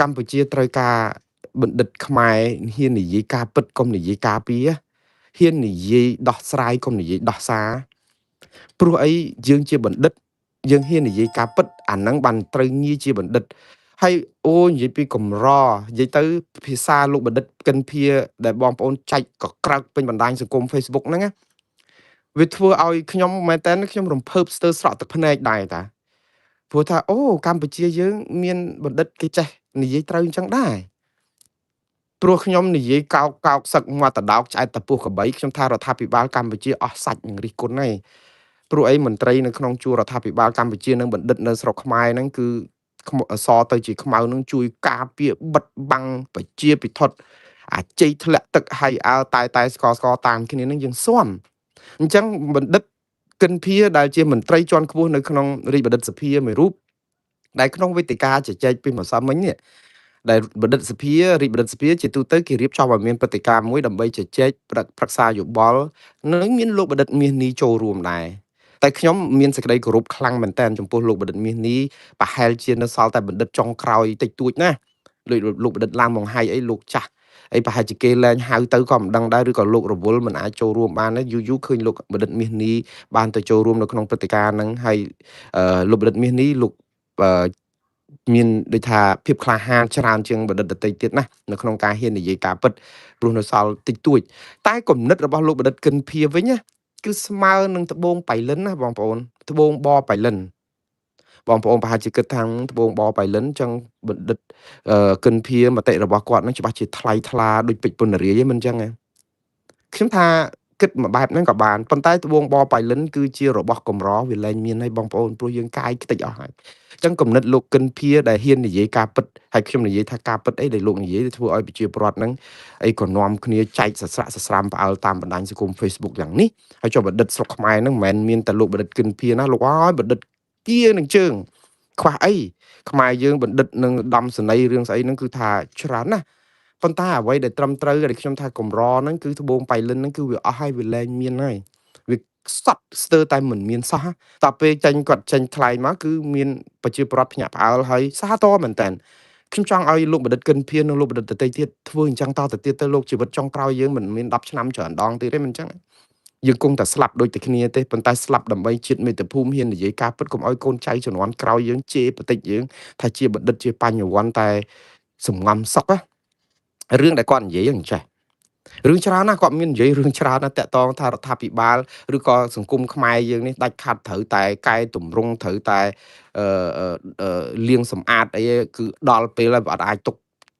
កម្ពុជាត្រូវការបណ្ឌិតខ្មែរហ៊ាននិយាយការពិតកុំនិយាយការពារហ៊ាននិយាយដោះស្រាយកុំនិយាយដោះសារព្រោះអីយើងជាបណ្ឌិតយើងហ៊ាននិយាយការពិតអាហ្នឹងបានត្រូវងារជាបណ្ឌិតហើយអូនិយាយពីកម្រនិយាយទៅភាសាលោកបណ្ឌិតកិនភាដែលបងប្អូនចែកក៏ក្រើកពេញបណ្ដាញសង្គម Facebook ហ្នឹងណាវាធ្វើឲ្យខ្ញុំមែនតើខ្ញុំរំភើបស្ទើរស្រក់ទឹកភ្នែកដែរតាព្រោះថាអូកម្ពុជាយើងមានបណ្ឌិតគេចេះនិយាយត្រូវអញ្ចឹងដែរព្រោះខ្ញុំនិយាយកោកសឹកមាត់តដោកឆ្អែតតពុះកបីខ្ញុំថារដ្ឋាភិបាលកម្ពុជាអស់សាច់នឹងរិះគន់ហើយព្រោះអីមន្ត្រីនៅក្នុងជួររដ្ឋាភិបាលកម្ពុជានិងបណ្ឌិតនៅស្រុកខ្មែរហ្នឹងគឺសទៅជាខ្មៅនឹងជួយការពារបិទបាំងប្រជាពិធអាជ័យធ្លាក់ទឹកហើយអើតែស្កតាមគ្នានឹងយើងស៊ាំអញ្ចឹងបណ្ឌិតកិនភាដែលជាមន្ត្រីជាន់ខ្ពស់នៅក្នុងរាជបណ្ឌិតសភាមួយរូបដែលក្នុងវេទិកាជជែកពីម្សិលមិញនេះដែលបណ្ឌិតសភារាជបណ្ឌិតសភាជាទូទៅគេរៀបចំឲ្យមានព្រឹត្តិការណ៍មួយដើម្បីជជែកប្រឹក្សាយោបល់និងមានលោកបណ្ឌិតមាសនេះចូលរួមដែរតែខ្ញុំមានសេចក្តីគោរពខ្លាំងមែនទែនចំពោះលោកបណ្ឌិតមាសនេះប្រហែលជានៅសល់តែបណ្ឌិតចុងក្រោយតិចតួចណាលោកបណ្ឌិតឡាំមងហៃអីលោកចាស់អីប្រហែលជាគេលែងហៅទៅក៏មិនដឹងដែរឬក៏លោករវល់មិនអាចចូលរួមបានដែរយូរឃើញលោកបណ្ឌិតមាសនេះបានទៅចូលរួមនៅក្នុងព្រឹត្តិការណ៍ហ្នឹងហើយលោកបណ្ឌិតមាសនេះលោកមានដូចថាភាពក្លាហានច្រើនជាងបណ្ឌិតដទៃទៀតណានៅក្នុងការហ៊ាននិយាយការពិតព្រោះនៅសល់តិចតួចតែគំនិតរបស់លោកបណ្ឌិតកិនភាវិញណាគឺស្មើនឹងត្បូងបៃលិនណាបងប្អូនត្បូងបបៃលិនបងប្អូនប្រហែលជាគិតថាត្បូងបបៃលិនចឹងបណ្ឌិតកិនភាមតិរបស់គាត់នឹងច្បាស់ជាថ្លៃថ្លាដូចពេជ្រពុនរាយហ្នឹងមិនចឹងទេខ្ញុំថាគិតមួយបែបហ្នឹងក៏បានប៉ុន្តែត្បូងបបៃលិនគឺជារបស់កម្រវាលែងមានហើយបងប្អូនព្រោះយើងកាយខ្ទេចអស់ហើយចឹងគំនិតលោកកិនភាដែលហ៊ាននិយាយការពិតហើយខ្ញុំនិយាយថាការពិតអីដែលលោកនិយាយធ្វើឲ្យប្រជាពលរដ្ឋហ្នឹងអីក៏នាំគ្នាចែកសស្រាក់សស្រាំផ្អើលតាមបណ្ដាញសង្គម Facebook យ៉ាងនេះហើយចុះបណ្ឌិតស្រុកខ្មែរហ្នឹងមិនមែនមានតែលោកបណ្ឌិតកិនភាណាលោកអើយបណ្ឌិតគៀនឹងជើងខ្វះអីខ្មែរយើងបណ្ឌិតនឹងដំសនីរឿងស្អីហ្នឹងគឺថាច្រើនណាស់ប៉ុន្តែអ្វីដែលត្រឹមត្រូវដែលខ្ញុំថាកម្រហ្នឹងគឺត្បូងបៃលិនហ្នឹងគឺវាអស់ហើយវាលែងមានហើយវាសត់ស្ទើរតែមិនមានសោះតពេលគាត់ចេញថ្លែងមកគឺមានប្រជាប្រដ្ឋភ្ញាក់ផ្អើលហើយសាទរមែនតើខ្ញុំចង់ឲ្យលោកបណ្ឌិតកិនភានិងលោកបណ្ឌិតដទៃទៀតធ្វើអញ្ចឹងតទៅទៀតទៅលោកជីវិតចុងក្រោយយើងមិនមាន10ឆ្នាំច្រើនដងទៀតទេមិនអញ្ចឹងយើងគង់តែស្លាប់ដូចតែគ្នាទេប៉ុន្តែស្លាប់ដើម្បីជាតិមាតុភូមិហ៊ាននិយាយការពិតកុំឲ្យកូនចៅជំនាន់ក្រោយយើងជេរបតិចយើងថាជាបណ្ឌិតជាបញ្ញវន្តតែសំងំសុករឿងដែលគាត់និយាយហ្នឹងចេះរឿងច្រើនណាស់គាត់មាននិយាយរឿងច្រើនណាស់តាក់ទងថារដ្ឋាភិបាលឬក៏សង្គមខ្មែរយើងនេះដាច់ខាត់ត្រូវតែកែតម្រង់ត្រូវតែលាងសម្អាតអីគឺដល់ពេលហើយអត់អាចទុក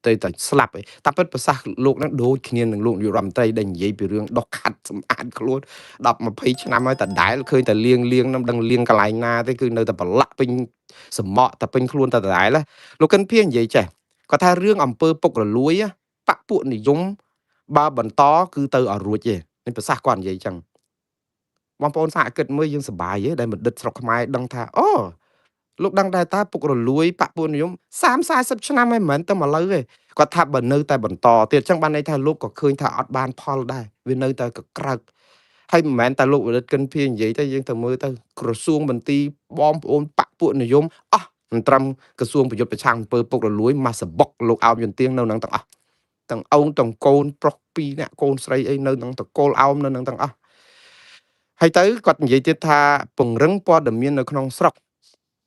ទៅតែស្លាប់ឯងតែពិតប្រសាសន៍លោកហ្នឹងដូចគ្នានឹងលោកនាយរដ្ឋមន្ត្រីដែលនិយាយពីរឿងដុសខាត់សម្អាតខ្លួន10 20ឆ្នាំហើយតដែលឃើញតែលាងនឹងដឹងលាងកន្លែងណាទេគឺនៅតែប្រឡាក់ពេញសមក់តែពេញខ្លួនតែដដែលលោកកិនភៀងនិយាយចេះគាត់ថារឿងអំពើពុករលួយបពពួកនិយមបើបន្តគឺទៅអត់រួចទេនេះប្រសាសន៍គាត់និយាយចឹងបងប្អូនសហគិតមើលយើងសប្បាយទេដែលបណ្ឌិតស្រុកខ្មែរដឹងថាអូលោកដឹងដែរតាពុករលួយបពុនិយម30-40ឆ្នាំហើយមិនមែនទៅមកលើទេគាត់ថាបើនៅតែបន្តទៀតចឹងបានន័យថាលោកក៏ឃើញថាអត់បានផលដែរវានៅតែកក្រើកហើយមិនមែនតែលោកបណ្ឌិតកិនភៀងនិយាយទេយើងទៅមើលទៅក្រសួងមន្ទីរបងប្អូនបពុនិយមអស់មិនត្រឹមក្រសួងប្រយុទ្ធប្រឆាំងអំពើពុករលួយមកសបុកលោកអោបយន្តទៀងនៅនឹងទាំងអស់ទាំងអូនទាំងកូនប្រុស2នាក់កូនស្រីអីនៅនឹងតកូលអោមនៅនឹងទាំងអស់ហើយទៅគាត់និយាយទៀតថាពង្រឹងព័ត៌មាននៅក្នុងស្រុក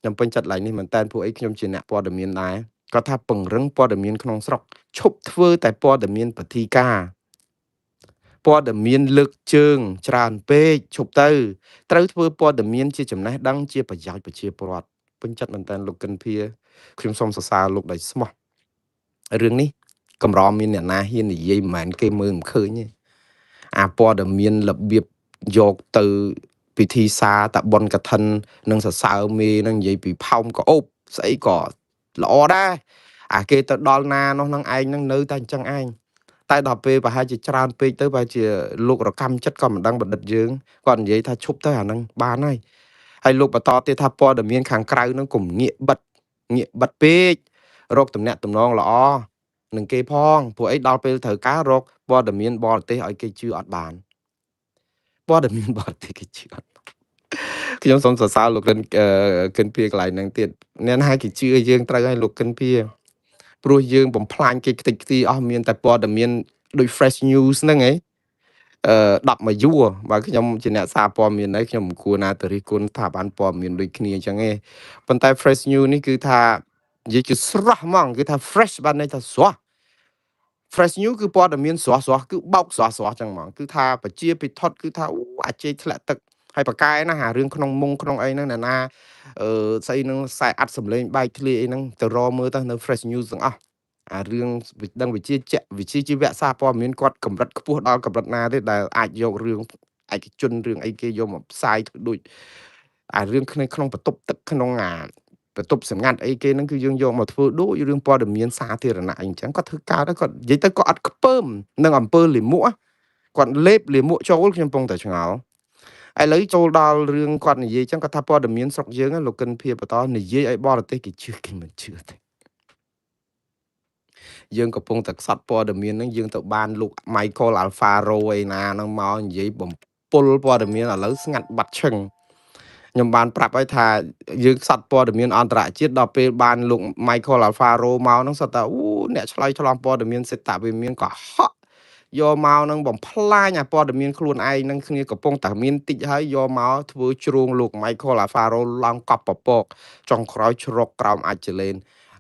ខ្ញុំពេញចិត្តឡើយនេះមែនតើពួកអីខ្ញុំជាអ្នកព័ត៌មានដែរគាត់ថាពង្រឹងព័ត៌មានក្នុងស្រុកឈប់ធ្វើតែព័ត៌មានពធីការព័ត៌មានលើកជើងច្រើនពេកឈប់ទៅត្រូវធ្វើព័ត៌មានជាចំណេះដឹងជាប្រយោជន៍ប្រជាពលរដ្ឋពេញចិត្តមែនតើលោកកិនភាខ្ញុំសូមសរសើរលោកដោយស្មោះរឿងនេះកម្រមានអ្នកណាហ៊ាននិយាយមិនមែនគេមើលមិនឃើញទេអាព័ត៌មានរបៀបយកទៅពិធីសារតបុណ្យកឋិននិងសរសើរមេនឹងនិយាយពីផោមក៏អូបស្អីក៏ល្អដែរអាគេទៅដល់ណានោះនឹងឯងនឹងនៅតែអញ្ចឹងឯងតែដល់ពេលប្រហែលជាច្រើនពេកទៅប្រហែលជាលោករកម្មចិត្តក៏មិនដឹងបណ្ឌិតយើងគាត់និយាយថាឈប់ទៅអានឹងបានហើយលោកបន្តទៀតថាព័ត៌មានខាងក្រៅនឹងកុំងាកបិទពេករកតំណែងតំណងល្អនឹងគេផងព្រោះអីដល់ពេលត្រូវការរកព័ត៌មានបរទេសឲ្យគេជឿអត់បានព័ត៌មានបរទេសគេជឿអត់ខ្ញុំសូមសរសើរលោកកិនភាកន្លែងហ្នឹងទៀតអ្នកណាគេជឿយើងត្រូវឲ្យលោកកិនភា ព្រោះយើងបំផ្លាញគេខ្ទេចខ្ទីអស់មានតែព័ត៌មានដូច fresh news ហ្នឹងឯង10មួយយួរបើខ្ញុំជាអ្នកសារព័ត៌មានហើយខ្ញុំមិនគួរណាទៅរិះគន់ស្ថាប័នព័ត៌មានដូចគ្នាអញ្ចឹងទេប៉ុន្តែ fresh news នេះគឺថានិយាយគឺស្រស់ហ្មងគឺថា fresh បានន័យថាស្រស់ fresh news គឺព័ត៌មានស្រស់គឺបោកស្រស់ចឹងហ្មងគឺថាប្រជាពិធគឺថាអូអាចជ័យធ្លាក់ទឹកហើយប៉ាកែណារឿងក្នុងមុងក្នុងអីហ្នឹងណាស្អីហ្នឹងខ្សែអាត់សម្លេងបែកធ្លាយអីហ្នឹងទៅរមើលទៅនៅ fresh news ទាំងអស់អារឿងដឹងវិជាជីវៈសារព័ត៌មានគាត់កម្រិតខ្ពស់ដល់កម្រិតណាទេដែលអាចយករឿងឯកជនរឿងអីគេយកមកផ្សាយធ្វើដូចអារឿងក្នុងបន្ទប់ទឹកក្នុងបន្ទប់សម្ងាត់អីគេហ្នឹងគឺយើងយកមកធ្វើដូចរឿងព័ត៌មានសាធារណៈអីចឹងគាត់ធ្វើកើតហើយគាត់និយាយទៅគាត់អត់ខ្ពើមនឹងអំពើលាមកគាត់លេបលាមកចូលខ្ញុំពងតែឆ្ងល់ឥឡូវចូលដល់រឿងគាត់និយាយចឹងគាត់ថាព័ត៌មានស្រុកយើងលោកកិនភៀបន្តនិយាយឲ្យបរទេសគេជឿគេមិនជឿទេយើងកំពុងតែខ្សត់ព័ត៌មានហ្នឹងយើងទៅបានលោក Michael Alfaro ឯណាហ្នឹងមកនិយាយបំពុលព័ត៌មានឥឡូវស្ងាត់បាត់ឈឹងខ្ញុំបានប្រាប់ឲ្យថាយើងខ្សត់ព័ត៌មានអន្តរជាតិដល់ពេលបានលោក Michael Alfaro មកហ្នឹងសតថាអូអ្នកឆ្លើយឆ្លងព័ត៌មានសេតវិមានកុហកយកមកនឹងបំផ្លាញអាព័ត៌មានខ្លួនឯងនឹងគ្នាកំពុងតែមានតិចហើយយកមកធ្វើជ្រួងលោក Michael Alfaro ឡើងកប់ពពកចុងក្រោយជ្រកក្រោមអាចលេន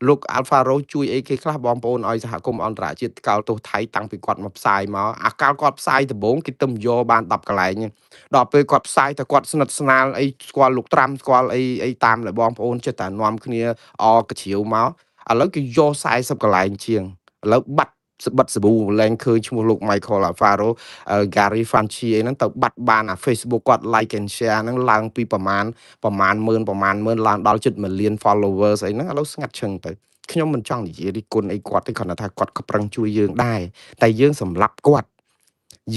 លោក Alfaro ជួយអីគេខ្លះបងប្អូនឲ្យសហគមន៍អន្តរជាតិកោតទោសថៃតាំងពីគាត់មកផ្សាយមកអាកាលគាត់ផ្សាយដំបូងគេទៅយកបាន10កន្លែងដល់ពេលគាត់ផ្សាយតែគាត់ស្និទ្ធស្នាលអីស្គាល់លោកត្រាំស្គាល់អីតាមដែលបងប្អូនចិត្តតែនាំគ្នាអកជ្រាវមកឥឡូវគេយក40កន្លែងជាងឥឡូវបាត់បិទសាប៊ូឡើងឃើញឈ្មោះលោក Michael Alfaro Gary Franchi អីហ្នឹងទៅបាត់បានអា Facebook គាត់ like and share ហ្នឹងឡើងពីប្រមាណម៉ឺនឡើងដល់ជិត1លាន followers អីហ្នឹងឥឡូវស្ងាត់ឈឹងទៅខ្ញុំមិនចង់និយាយរិះគន់អីគាត់ទេគ្រាន់តែថាគាត់ក៏ប្រឹងជួយយើងដែរតែយើងសម្លាប់គាត់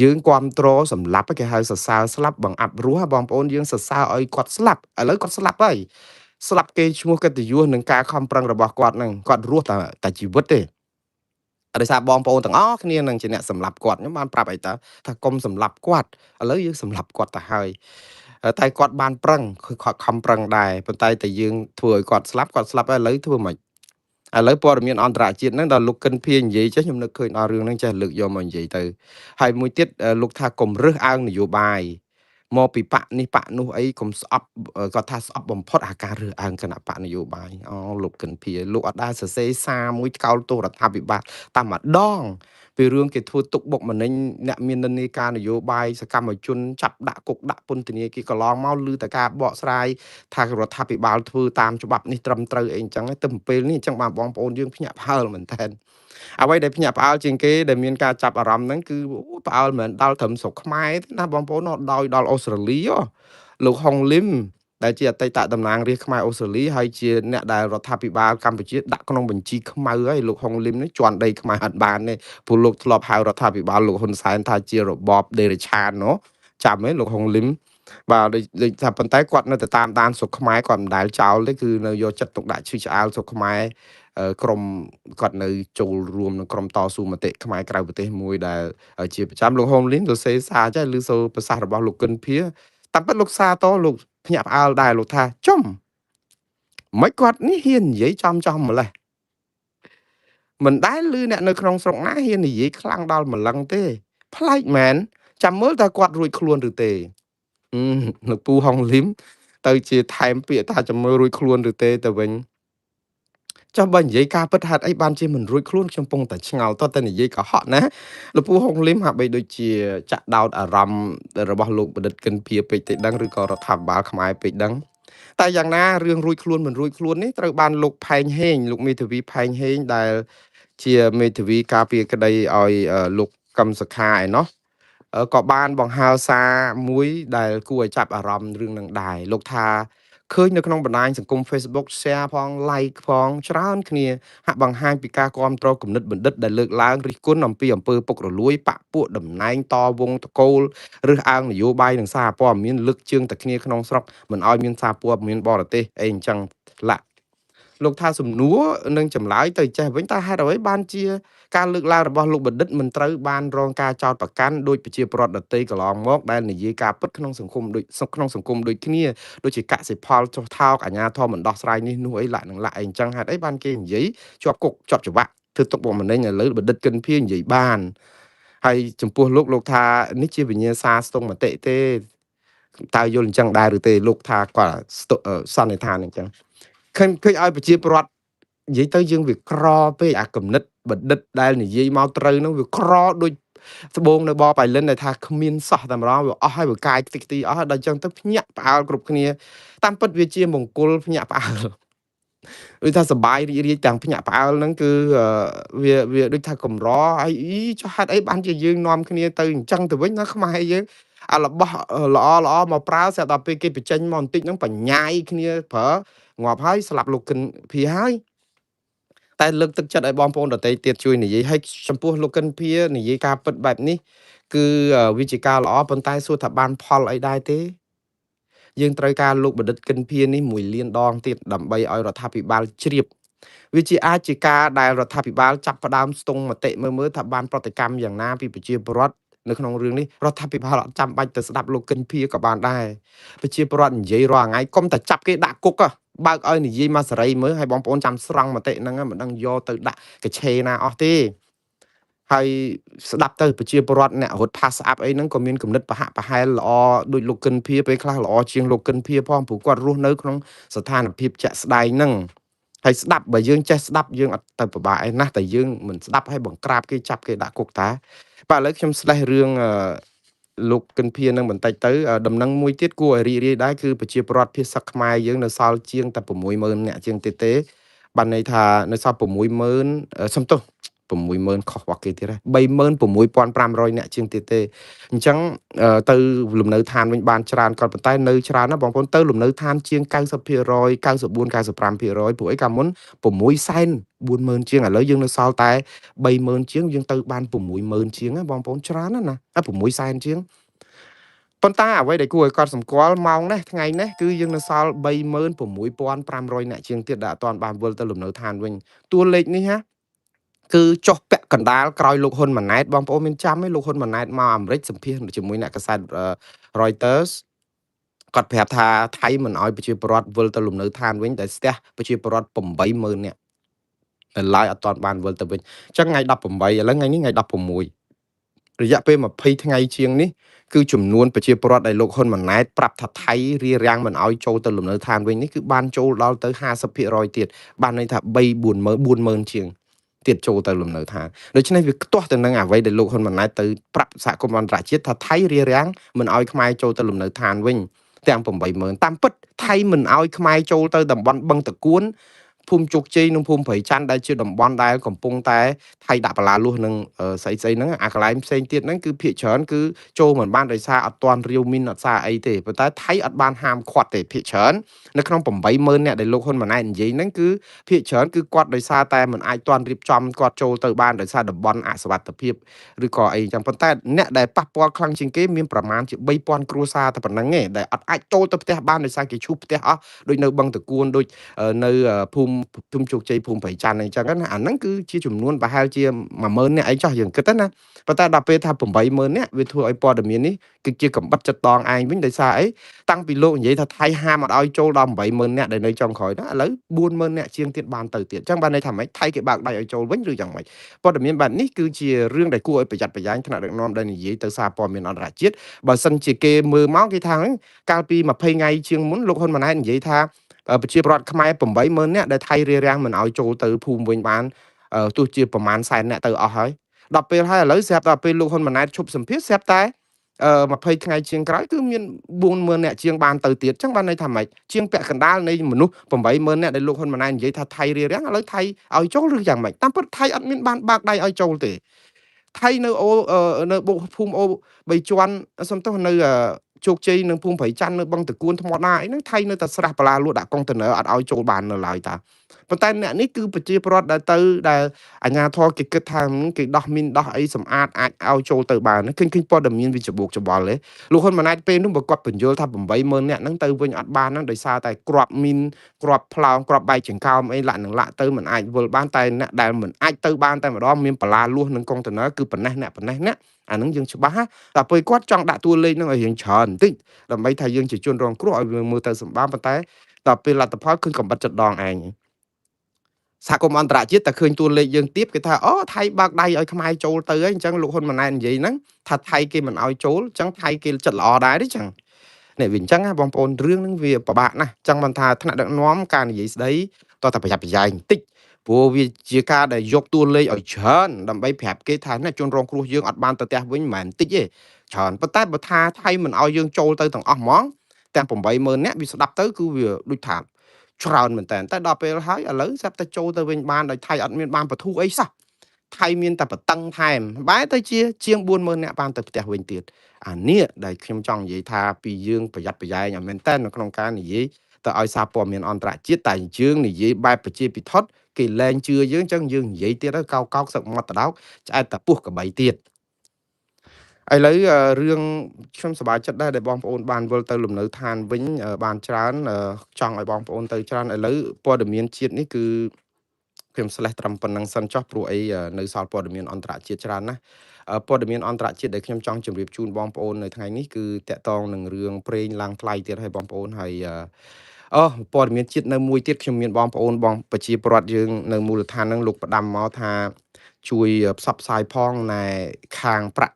យើងគ្រប់គ្រងសម្លាប់គេហៅសរសើរស្លាប់បង្អាប់រស់បងប្អូនយើងសរសើរឲ្យគាត់ស្លាប់ឥឡូវគាត់ស្លាប់ហើយស្លាប់គេឈ្មោះកិត្តិយសនឹងការខំប្រឹងរបស់គាត់ហ្នឹងគាត់រស់តែជីវិតទេដោយសារបងប្អូនទាំងអស់គ្នានឹងជាអ្នកសម្លាប់គាត់ខ្ញុំបានប្រាប់អីតាថាកុំសម្លាប់គាត់ឥឡូវយើងសម្លាប់គាត់ទៅហើយតែគាត់បានប្រឹងគាត់ខំប្រឹងដែរប៉ុន្តែតែយើងធ្វើឲ្យគាត់ស្លាប់ហើយឥឡូវធ្វើម៉េចឥឡូវព័ត៌មានអន្តរជាតិហ្នឹងដល់លោកកិនភៀនិយាយចេះខ្ញុំនឹកឃើញដល់រឿងហ្នឹងចេះលើកយកមកនិយាយទៅហើយមួយទៀតលោកថាកុំរើសអើងនយោបាយមកពីបកនេះបកនោះអីកុំស្អប់គាត់ថាស្អប់បំផុតអាការរើសអើងគណៈបកនយោបាយអូលោកកិនភៀលោកអត់ដែរសរសេរសារមួយថ្កោលទោសរដ្ឋាភិបាលតែម្ដងពីរឿងគេធ្វើទុកបុកម្នេញអ្នកមាននិន្នាការនយោបាយសកម្មជនចាប់ដាក់គុកដាក់ពន្ធនាគារកន្លងមកឮតែការបកស្រាយថារដ្ឋាភិបាលធ្វើតាមច្បាប់នេះត្រឹមត្រូវអីអញ្ចឹងទៅពេលនេះអញ្ចឹងបងប្អូនយើងភ្ញាក់ផ្អើលមែនតើអ្វីដែលភ្ញាក់ផ្អើលជាងគេដែលមានការចាប់អារម្មណ៍ហ្នឹងគឺផ្អើលមិនដល់ត្រឹមស្រុកខ្មែរទេណាបងប្អូនដល់អូស្ត្រាលីលោកហុងលឹមដែលជាអតីតតំណាងរាស្ត្រខ្មែរអូស្ត្រាលីហើយជាអ្នកដែលរដ្ឋាភិបាលកម្ពុជាដាក់ក្នុងបញ្ជីខ្មៅហើយលោកហុងលឹមនេះជន់ដីខ្មែរអត់បានទេព្រោះលោកធ្លាប់ហៅរដ្ឋាភិបាលលោកហ៊ុនសែនថាជារបបដេរឆានចាំទេលោកហុងលឹមបាទដូចថាប៉ុន្តែគាត់នៅតែតាមដានស្រុកខ្មែរគាត់មិនដែលចោលទេគឺនៅយកចិត្តទុកដាក់ឈឺឆ្អាលស្រុកខ្មែរក្រមគាត់នៅចូលរួមនឹងក្រមតស៊ូមតិខ្មែរក្រៅប្រទេសមួយដែលជាប្រចាំលោកហុងលឹមទៅសេសារចេះឬសូប្រសាសន៍របស់លោកកិនភៀតាមពិតលោកសាតលោកភ្ញាក់ផ្អើលដែរលោកថាចំមិនគាត់នេះហ៊ាននិយាយចំម្លេះមិនដែលឮអ្នកនៅក្នុងស្រុកណាហ៊ាននិយាយខ្លាំងដល់ម្លឹងទេប្លែកមែនចាំមើលតើគាត់រួចខ្លួនឬទេលោកពូហុងលឹមទៅជាថែមពាក្យថាចាំមើលរួចខ្លួនឬទេទៅវិញចាំបើនិយាយការពិតហេតុអីបានជាមិនរួចខ្លួនខ្ញុំពងតែឆ្ងល់តើតែនិយាយកុហកណាលោកពូហុងលឹមហាក់បីដូចជាចាក់ដោតអារម្មណ៍របស់លោកបណ្ឌិតកិនភៀពេកទៅដឹងឬក៏រដ្ឋាភិបាលខ្មែរពេកដឹងតែយ៉ាងណារឿងរួចខ្លួនមិនរួចខ្លួននេះត្រូវបានលោកផែងហេងលោកមេធាវីផែងហេងដែលជាមេធាវីការពារក្តីឲ្យលោកកឹមសុខាឯណោះក៏បានបង្ហើរសារមួយដែលគួរឲ្យចាប់អារម្មណ៍រឿងនឹងដែរលោកថាឃើញនៅក្នុងបណ្ដាញសង្គម Facebook share ផង like ផងច្រើនគ្នាហាក់បង្ហាញពីការគាំទ្រគំនិតបណ្ឌិតដែលលើកឡើងរិះគន់អំពីអំពើពុករលួយបកពួកតំណែងតវងតកូលឬអើងនយោបាយនិងសារព័ត៌មានលើកជើងតែគ្នាក្នុងស្រុកមិនឲ្យមានសារព័ត៌មានបរទេសអីអញ្ចឹងឡា លោកថាសំណួរនិងចម្លើយទៅចេះវិញតើហេតុអ្វីបានជាការលើកឡើងរបស់លោកបណ្ឌិតមិនត្រូវបានរងការចោទប្រកាន់ដោយប្រជាពលរដ្ឋដទៃកន្លងមកដែលនិយាយការពិតក្នុងសង្គមដូចគ្នាដូចជាកសិផលចុះថោកអាជ្ញាធរមិនដោះស្រាយនេះនោះអីឡាក់នឹងឡាក់អីអញ្ចឹងហេតុអីបានគេនិយាយជាប់គុកជាប់ច្បាប់ធ្វើទុកបុកម្នេញឥឡូវបណ្ឌិតកិនភៀនិយាយបានហើយចំពោះលោកថានេះជាវិញ្ញាសាស្ទង់មតិទេតើយល់អញ្ចឹងដែរឬទេលោកថាគាត់សន្និដ្ឋានអញ្ចឹងឃើញឲ្យប្រជាពលរដ្ឋនិយាយទៅយើងវាក្រពេកអាគំនិតបណ្ឌិតដែលនិយាយមកត្រូវហ្នឹងវាក្រដូចស្បូងនៅបបៃលិនដែលថាគ្មានសោះតែម្ដងវាអស់ហើយវាកាយខ្ទេចខ្ទីអស់ហើយដល់អញ្ចឹងទៅភ្ញាក់ផ្អើលគ្រប់គ្នាតាមពិតវាជាមង្គលភ្ញាក់ផ្អើលដូចថាសបាយរីករាយទាំងភ្ញាក់ផ្អើលហ្នឹងគឺវាដូចថាកម្រហើយចុះហេតុអីបានជាយើងនាំគ្នាទៅអញ្ចឹងទៅវិញណាខ្មែរយើងអារបស់ល្អមកប្រើស្រាប់តែពេលគេបញ្ចេញមកបន្តិចហ្នឹងបញ្ញាយគ្នាប្រើងាប់ហើយស្លាប់លោកគិនភីហើយតែលើកទឹកចិត្តឲ្យបងប្អូនដទៃទៀតជួយនិយាយឲ្យចំពោះលោកកិនភៀនិយាយការពិតបែបនេះគឺវាជាការល្អប៉ុន្តែសួរថាបានផលអីដែរទេយើងត្រូវការលោកបណ្ឌិតកិនភៀនេះ1លានដងទៀតដើម្បីឲ្យរដ្ឋាភិបាលជ្រាបវាជាអាចជាការដែលរដ្ឋាភិបាលចាប់ផ្ដើមស្ទង់មតិមើលថាបានប្រតិកម្មយ៉ាងណាពីប្រជាពលរដ្ឋនៅក្នុងរឿងនេះរដ្ឋាភិបាលអត់ចាំបាច់ទៅស្ដាប់លោកកិនភៀក៏បានដែរប្រជាពលរដ្ឋនិយាយរាល់ថ្ងៃកុំតែចាប់គេដាក់គុកបើកឲ្យនិយាយមកសេរីមើលឲ្យបងប្អូនចាំស្រង់មតិហ្នឹងមិនដឹងយកទៅដាក់កឆេណាអស់ទេហើយស្ដាប់ទៅប្រជាពលរដ្ឋអ្នករត់ផាសស្អាប់អីហ្នឹងក៏មានគំនិតប្រហាក់ប្រហែលល្អដូចលោកកិនភៀពេលខ្លះល្អជាងលោកកិនភៀផងព្រោះគាត់រស់នៅក្នុងស្ថានភាពជាក់ស្ដែងហ្នឹងហើយស្ដាប់បើយើងចេះស្ដាប់យើងអត់ទៅពិបាកអីណាស់តែយើងមិនស្ដាប់ឲ្យបង្ក្រាបគេចាប់គេដាក់គុកតាបាទឥឡូវខ្ញុំស្លេះរឿងលោកកិនភៀនឹងបន្តិចទៅដំណឹងមួយទៀតគួរឲ្យរីករាយដែរគឺប្រជាពលរដ្ឋភាគសឹកខ្មែរយើងនៅសល់ជាងតែ 60000 នាក់ជាងទៀតទេបានន័យថានៅសល់ 60000 សំទោស 60000 ខុសរបស់គេទៀតហើយ 36500 នាក់ជាងទៀតទេអញ្ចឹងទៅលំនៅឋានវិញបានច្រើនក៏ប៉ុន្តែនៅច្រើនណាស់បងប្អូនទៅលំនៅឋានជាង 90% 94-95% ព្រោះអីកាលមុន 640,000 ជាងឥឡូវយើងនៅសល់តែ 30000 ជាងយើងទៅបាន 60000 ជាងណាបងប្អូនច្រើនណាស់ណា600,000 ជាងប៉ុន្តែអ្វីដែលគួរឲ្យកត់សម្គាល់ម៉ោងនេះថ្ងៃនេះគឺយើងនៅសល់ 36500 នាក់ជាងទៀតដែលអត់ទាន់បានវិលទៅលំនៅឋានវិញតួលេខនេះណាគឺចុះពាក់កណ្ដាលក្រោយលោកហ៊ុនម៉ាណែតបងប្អូនមានចាំទេលោកហ៊ុនម៉ាណែតមកអាមេរិកសម្ភាសជាមួយអ្នកកាសែត Reuters គាត់ប្រាប់ថាថៃមិនអោយប្រជាពលរដ្ឋវិលទៅលំនៅឋានវិញតែស្ទះប្រជាពលរដ្ឋ 80000 នាក់តែឡើយអត់ទាន់បានវិលទៅវិញអញ្ចឹងថ្ងៃ 18ឥឡូវថ្ងៃនេះថ្ងៃ 16រយៈពេល20ថ្ងៃជាងនេះគឺចំនួនប្រជាពលរដ្ឋដែលលោកហ៊ុនម៉ាណែតប្រាប់ថាថៃរារាំងមិនអោយចូលទៅលំនៅឋានវិញនេះគឺបានចូលដល់ទៅ 50% ទៀតបានន័យថា 40000 ជាងទៀតចូលទៅលំនៅឋានដូច្នេះវាខ្ទាស់ទៅនឹងអ្វីដែលលោកហ៊ុនម៉ាណែតទៅប្រាប់សហគមន៍អន្តរជាតិថាថៃរារាំងមិនអោយខ្មែរចូលទៅលំនៅឋានវិញទាំង 80000 តាមពិតថៃមិនអោយខ្មែរចូលទៅតំបន់បឹងតគួនភូមិជោគជ័យនិងភូមិព្រៃច័ន្ទដែលជាតំបន់ដែលកំពុងតែថៃដាក់បលាលួសនឹងស្អីហ្នឹងអាកន្លែងផ្សេងទៀតហ្នឹងគឺភាគច្រើនគឺចូលមិនបានដោយសារអត់ទាន់រាវមីនអត់សារអីទេប៉ុន្តែថៃអត់បានហាមឃាត់ទេភាគច្រើននៅក្នុង 80000 នាក់ដែលលោកហ៊ុនម៉ាណែតនិយាយហ្នឹងគឺភាគច្រើនគឺគាត់ដោយសារតែមិនអាចទាន់រៀបចំគាត់ចូលទៅបានដោយសារតំបន់អសុវត្ថិភាពឬក៏អីចឹងប៉ុន្តែអ្នកដែលប៉ះពាល់ខ្លាំងជាងគេមានប្រមាណជា 3000 គ្រួសារតែប៉ុណ្្នឹងឯងដែលអត់អាចចូលទៅផ្ទះបានដោយសារគេឈូសផ្ទះអស់ដូចនៅបឹងតគួនដូចនៅភូមិជោគជ័យភូមិព្រៃច័ន្ទអីចឹងណាអាហ្នឹងគឺជាចំនួនប្រហែលជា10000នាក់អីចោះយើងគិតណាប៉ុន្តែដល់ពេលថា 80000 នាក់វាធ្វើឲ្យព័ត៌មាននេះគឺជាកំបិតចិត្តតងឯងវិញដោយសារអីតាំងពីលោកនិយាយថាថៃហាមអត់ឲ្យចូលដល់ 80000 នាក់ដែលនៅចុងក្រោយណាឥឡូវ 40000 នាក់ជាងទៀតបានទៅទៀតអញ្ចឹងបានន័យថាម៉េចថៃគេបើកដៃឲ្យចូលវិញឬយ៉ាងម៉េចព័ត៌មានបែបនេះគឺជារឿងដែលគួរឲ្យប្រយ័ត្នប្រយែងថ្នាក់ដឹកនាំដែលនិយាយទៅសារព័ត៌មានអន្តរជាតិបើសិនជាគេមើលមកគេថាកាលពី20ថ្ងៃជាងមុនលោកហ៊ុនម៉ាណែតនិយាយថាប្រជាពលរដ្ឋខ្មែរ 80000 នាក់ដែលថៃរារាំងមិនឲ្យចូលទៅភូមិវិញបានទោះជាប្រមាណសែននាក់ទៅអស់ហើយដល់ពេលហើយឥឡូវស្រាប់តែពេលលោកហ៊ុនម៉ាណែតឈប់សម្ភាសស្រាប់តែ20ថ្ងៃជាងក្រោយគឺមាន 40000 នាក់ជាងបានទៅទៀតអញ្ចឹងបានន័យថាម៉េចជាងពាក់កណ្ដាលនៃមនុស្ស 80000 នាក់ដែលលោកហ៊ុនម៉ាណែតនិយាយថាថៃរារាំងឥឡូវថៃឲ្យចូលឬយ៉ាងម៉េចតាមពិតថៃអត់មានបានបើកដៃឲ្យចូលទេថៃនៅនៅភូមិអូ3ជាន់សំទោសនៅជោគជ័យនឹងភូមិព្រៃច័ន្ទនៅបឹងតគួនថ្មដាអីហ្នឹងថៃនៅតែស្រះបលាលួដាក់កុងតឺន័រអត់ឲ្យចូលបាននៅឡើយតា ប៉ុន្តែអ្នកនេះគឺប្រជាពលរដ្ឋដែលទៅដែលអាជ្ញាធរគេគិតថាគេដោះមីនដោះអីសម្អាតអាចឲ្យចូលទៅបានឃើញព័ត៌មានវាច្បូកច្បល់ទេលោកហ៊ុនម៉ាណែតពេលនោះបើគាត់បញ្យល់ថា80000នាក់ហ្នឹងទៅវិញអត់បានហ្នឹងដោយសារតែគ្រាប់មីនគ្រាប់ផ្លោងគ្រាប់បែកចង្កោមអីលាក់នឹងលាក់ទៅមិនអាចវិលបានតែអ្នកដែលមិនអាចទៅបានតែម្ដងមានបលាលួសនឹងកុងតឺន័រគឺប៉ុណ្ណេះអ្នកអាហ្នឹងយើងច្បាស់ណាតែពេលគាត់ចង់ដាក់តួលេខហ្នឹងឲ្យរៀងច្រើនបន្តិចដើម្បីថាយើងជាជនរងគ្រោះឲ្យយើងមើលទៅសម្បើមប៉ុន្តែដល់ពេលលទ្ធផលឃើញកំបិតចិត្តដងឯងសហគមន៍អន្តរជាតិតែឃើញតួលេខយើងទៀបគេថាអូថៃបើកដៃឲ្យខ្មែរចូលទៅហើយអញ្ចឹងលោកហ៊ុនម៉ាណែតនិយាយហ្នឹងថាថៃគេមិនឲ្យចូលអញ្ចឹងថៃគេចិត្តល្អដែរទេចឹងនេះវាអញ្ចឹងណាបងប្អូនរឿងហ្នឹងវាពិបាកណាស់ចឹងមិនថាថ្នាក់ដឹកនាំការនិយាយស្ដីតោះតែប្រយ័ត្នប្រយែងបន្តិចព្រោះវាជាការដែលយកតួលេខឲ្យច្រើនដើម្បីប្រាប់គេថាជនរងគ្រោះយើងអត់បានទៅផ្ទះវិញមិនមែនបន្តិចទេច្រើនប៉ុន្តែបើថាថៃមិនឲ្យយើងចូលទៅទាំងអស់ហ្មងទាំង80000នាក់វាស្ដាប់ទៅគឺវាដូចថាច្រើនមែនតើតែដល់ពេលហើយឥឡូវស្រាប់តែចូលទៅវិញបានដោយថៃអត់មានបានបធូរអីសោះថៃមានតែបតឹងថែមបែរទៅជាង40000នាក់បានទៅផ្ទះវិញទៀតអានេះដែលខ្ញុំចង់និយាយថាពីយើងប្រយ័ត្នប្រយែងឲ្យមែនតើនៅក្នុងការនិយាយទៅឲ្យសារព័ត៌មានអន្តរជាតិតែយើងនិយាយបែបប្រជាពិធដ្ឋគេលែងជឿយើងអញ្ចឹងយើងនិយាយទៀតទៅកោកសឹកមាត់តដោកឆ្អែតតែពោះកបីទៀតឥឡូវរឿងខ្ញុំសប្បាយចិត្តដែរដែលបងប្អូនបានវិលទៅលំនៅឋានវិញបានច្រើនចង់ឲ្យបងប្អូនទៅច្រើនឥឡូវព័ត៌មានជាតិនេះគឺខ្ញុំស្លេះត្រឹមប៉ុណ្ណឹងសិនចោះព្រោះអីនៅសល់ព័ត៌មានអន្តរជាតិច្រើនណាស់ព័ត៌មានអន្តរជាតិដែលខ្ញុំចង់ជម្រាបជូនបងប្អូននៅថ្ងៃនេះគឺតកតងនឹងរឿងប្រេងឡើងថ្លៃទៀតហើយបងប្អូនហើយព័ត៌មានជាតិនៅមួយទៀតខ្ញុំមានបងប្អូនបងប្រជាពលរដ្ឋយើងនៅមូលដ្ឋានហ្នឹងលោកផ្ដាំមកថាជួយផ្សព្វផ្សាយផងណែខាងប្រាក់